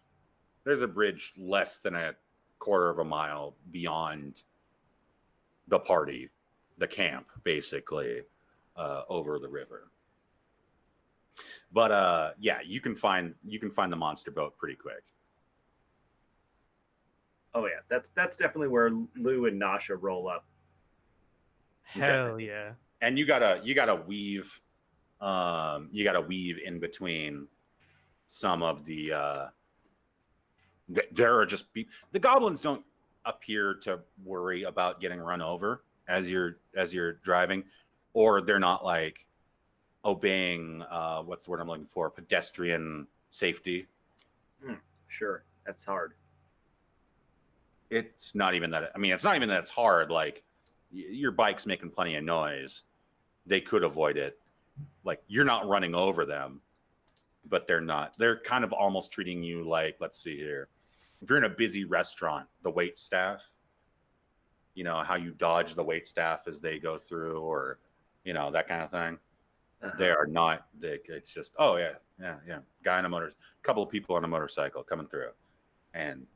There's a bridge less than a quarter of a mile beyond the party, the camp, basically, over the river. But yeah, you can find the monster boat pretty quick. Oh yeah, that's definitely where Lou and Nasha roll up. Hell yeah. And you gotta weave in between some of the there are just the goblins don't appear to worry about getting run over as you're driving, or they're not like obeying what's the word I'm looking for, pedestrian safety. Sure, that's hard. It's not even that. I mean, it's not even that it's hard. Like, your bike's making plenty of noise. They could avoid it. Like, you're not running over them, but they're not. They're kind of almost treating you like, let's see here. If you're in a busy restaurant, the wait staff, you know, how you dodge the wait staff as they go through, or, you know, that kind of thing. They are not. It's just, oh yeah. Guy on a couple of people on a motorcycle coming through, and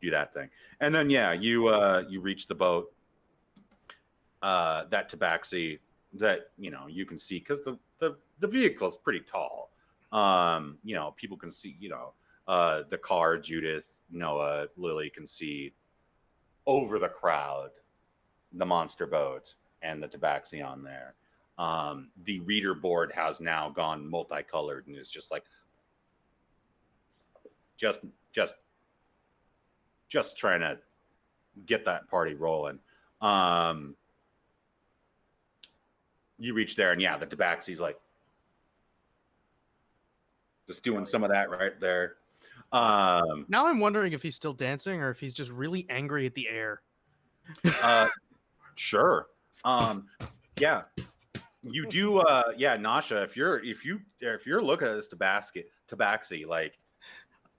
do that thing. And then yeah, you reach the boat, that tabaxi that, you know, you can see because the vehicle is pretty tall. You know, people can see, you know, the car, Judith, Noah, Lily can see over the crowd the monster boat and the tabaxi on there. The reader board has now gone multicolored and is just like just trying to get that party rolling. You reach there, and yeah, the tabaxi's like just doing some of that right there. Now I'm wondering if he's still dancing or if he's just really angry at the air. Sure. Yeah. You do. Yeah, Nasha. If you're looking at this tabaxi, like,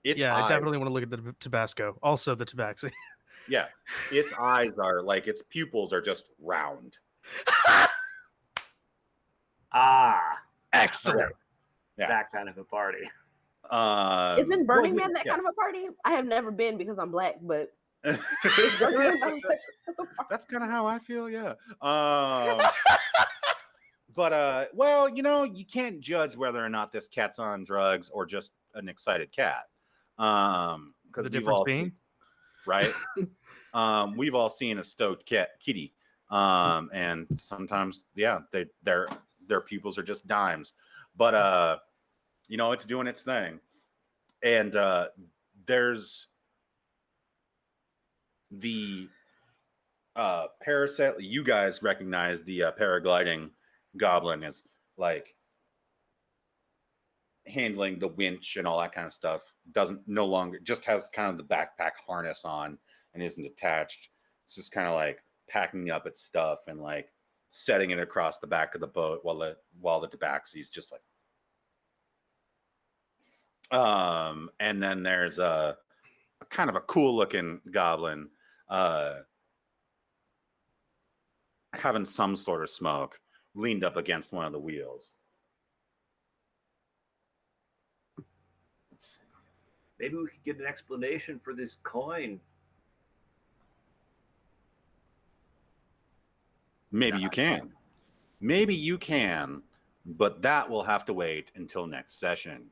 its I eyes, definitely want to look at the Tabasco. Also, the tabaxi. yeah, its eyes are like, its pupils are just round. Excellent. Yeah. That kind of a party. Isn't Burning Man that kind of a party? I have never been because I'm black, but That's kind of how I feel. Yeah. But well, you know, you can't judge whether or not this cat's on drugs or just an excited cat. Because The difference being, right. we've all seen a stoked kitty, and sometimes, yeah, their pupils are just dimes, but it's doing its thing, and there's the parasail. You guys recognize the paragliding goblin as like handling the winch and all that kind of stuff. No longer just has kind of the backpack harness on and isn't attached. It's just kind of like packing up its stuff and like setting it across the back of the boat while the tabaxi's just like and then there's a kind of a cool looking goblin having some sort of smoke leaned up against one of the wheels. Maybe we could get an explanation for this coin. Maybe you can. Maybe you can, but that will have to wait until next session.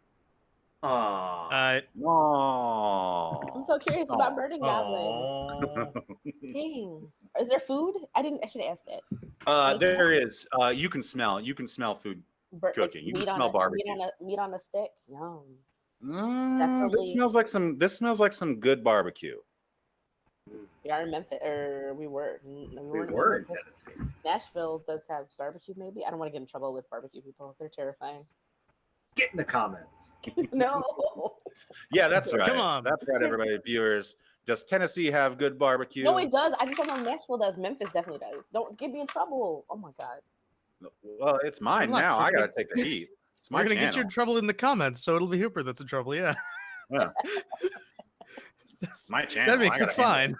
Aww. No. I'm so curious about burning goblins. Aw. Dang. Is there food? I should have asked that. There is. You can smell food cooking. You can smell barbecue. Meat on a stick. Yum. This smells like some good barbecue. We are in Memphis, or we were. We were in Tennessee. Nashville does have barbecue. Maybe I don't want to get in trouble with barbecue people. They're terrifying. Get in the comments. No. Yeah, that's right. Come on. That's right, everybody. Viewers, does Tennessee have good barbecue? No, it does. I just don't know if Nashville does. Memphis definitely does. Don't get me in trouble. Oh my god. Well, it's mine Look, now. we're I gonna- gotta take the heat. It's my We're gonna channel. get you in trouble in the comments, so it'll be Hooper that's in trouble. Yeah, Yeah. It's my channel. that makes I it gotta handle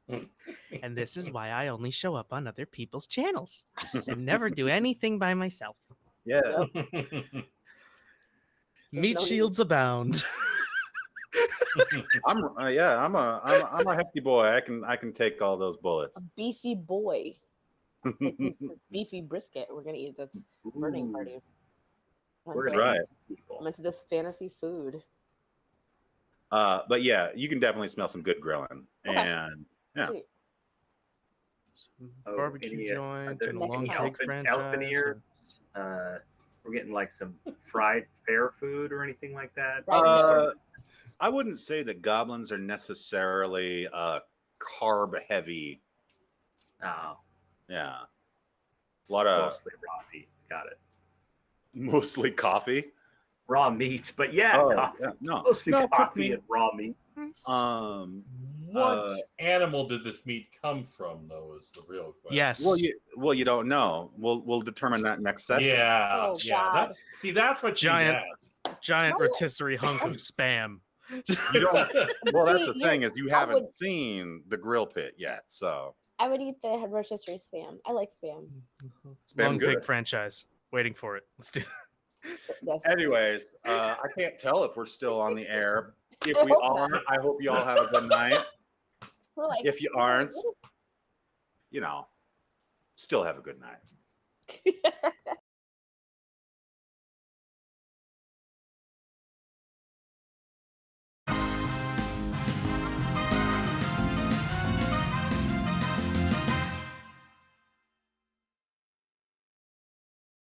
fine. And this is why I only show up on other people's channels and never do anything by myself. Yeah. Meat no need. shields abound. I'm a hefty boy. I can take all those bullets. A beefy boy. Like this beefy brisket we're gonna eat. That's burning party. We're That's gonna right. eat some people. I'm into this fantasy food. But yeah, you can definitely smell some good grilling. Okay. And yeah. Sweet. Oh, Barbecue any, joint other- and a Next long time. pig franchise. Elfin ear. We're getting like some fried fair food or anything like that. I wouldn't say that goblins are necessarily carb heavy. Oh, Yeah. A lot of mostly raw meat. Got it. mostly coffee. Raw meat, but yeah, Oh, coffee. yeah, no. Mostly No, coffee and raw meat. What animal did this meat come from, though, is the real question. Yes. Well, you don't know. We'll determine that next session. Yeah. Oh, yeah. God. That's what you Giant- ask. Giant No. rotisserie hunk of spam. You don't. Well, that's the See, thing is you I haven't would- seen the grill pit yet, so I would eat the rotisserie spam. I like spam. Spam's Long good. pig franchise. Waiting for it. Let's do. That's Anyways, I can't tell if we're still on the air. If I we hope are, not. I hope you all have a good night. We're like, If you aren't, still have a good night.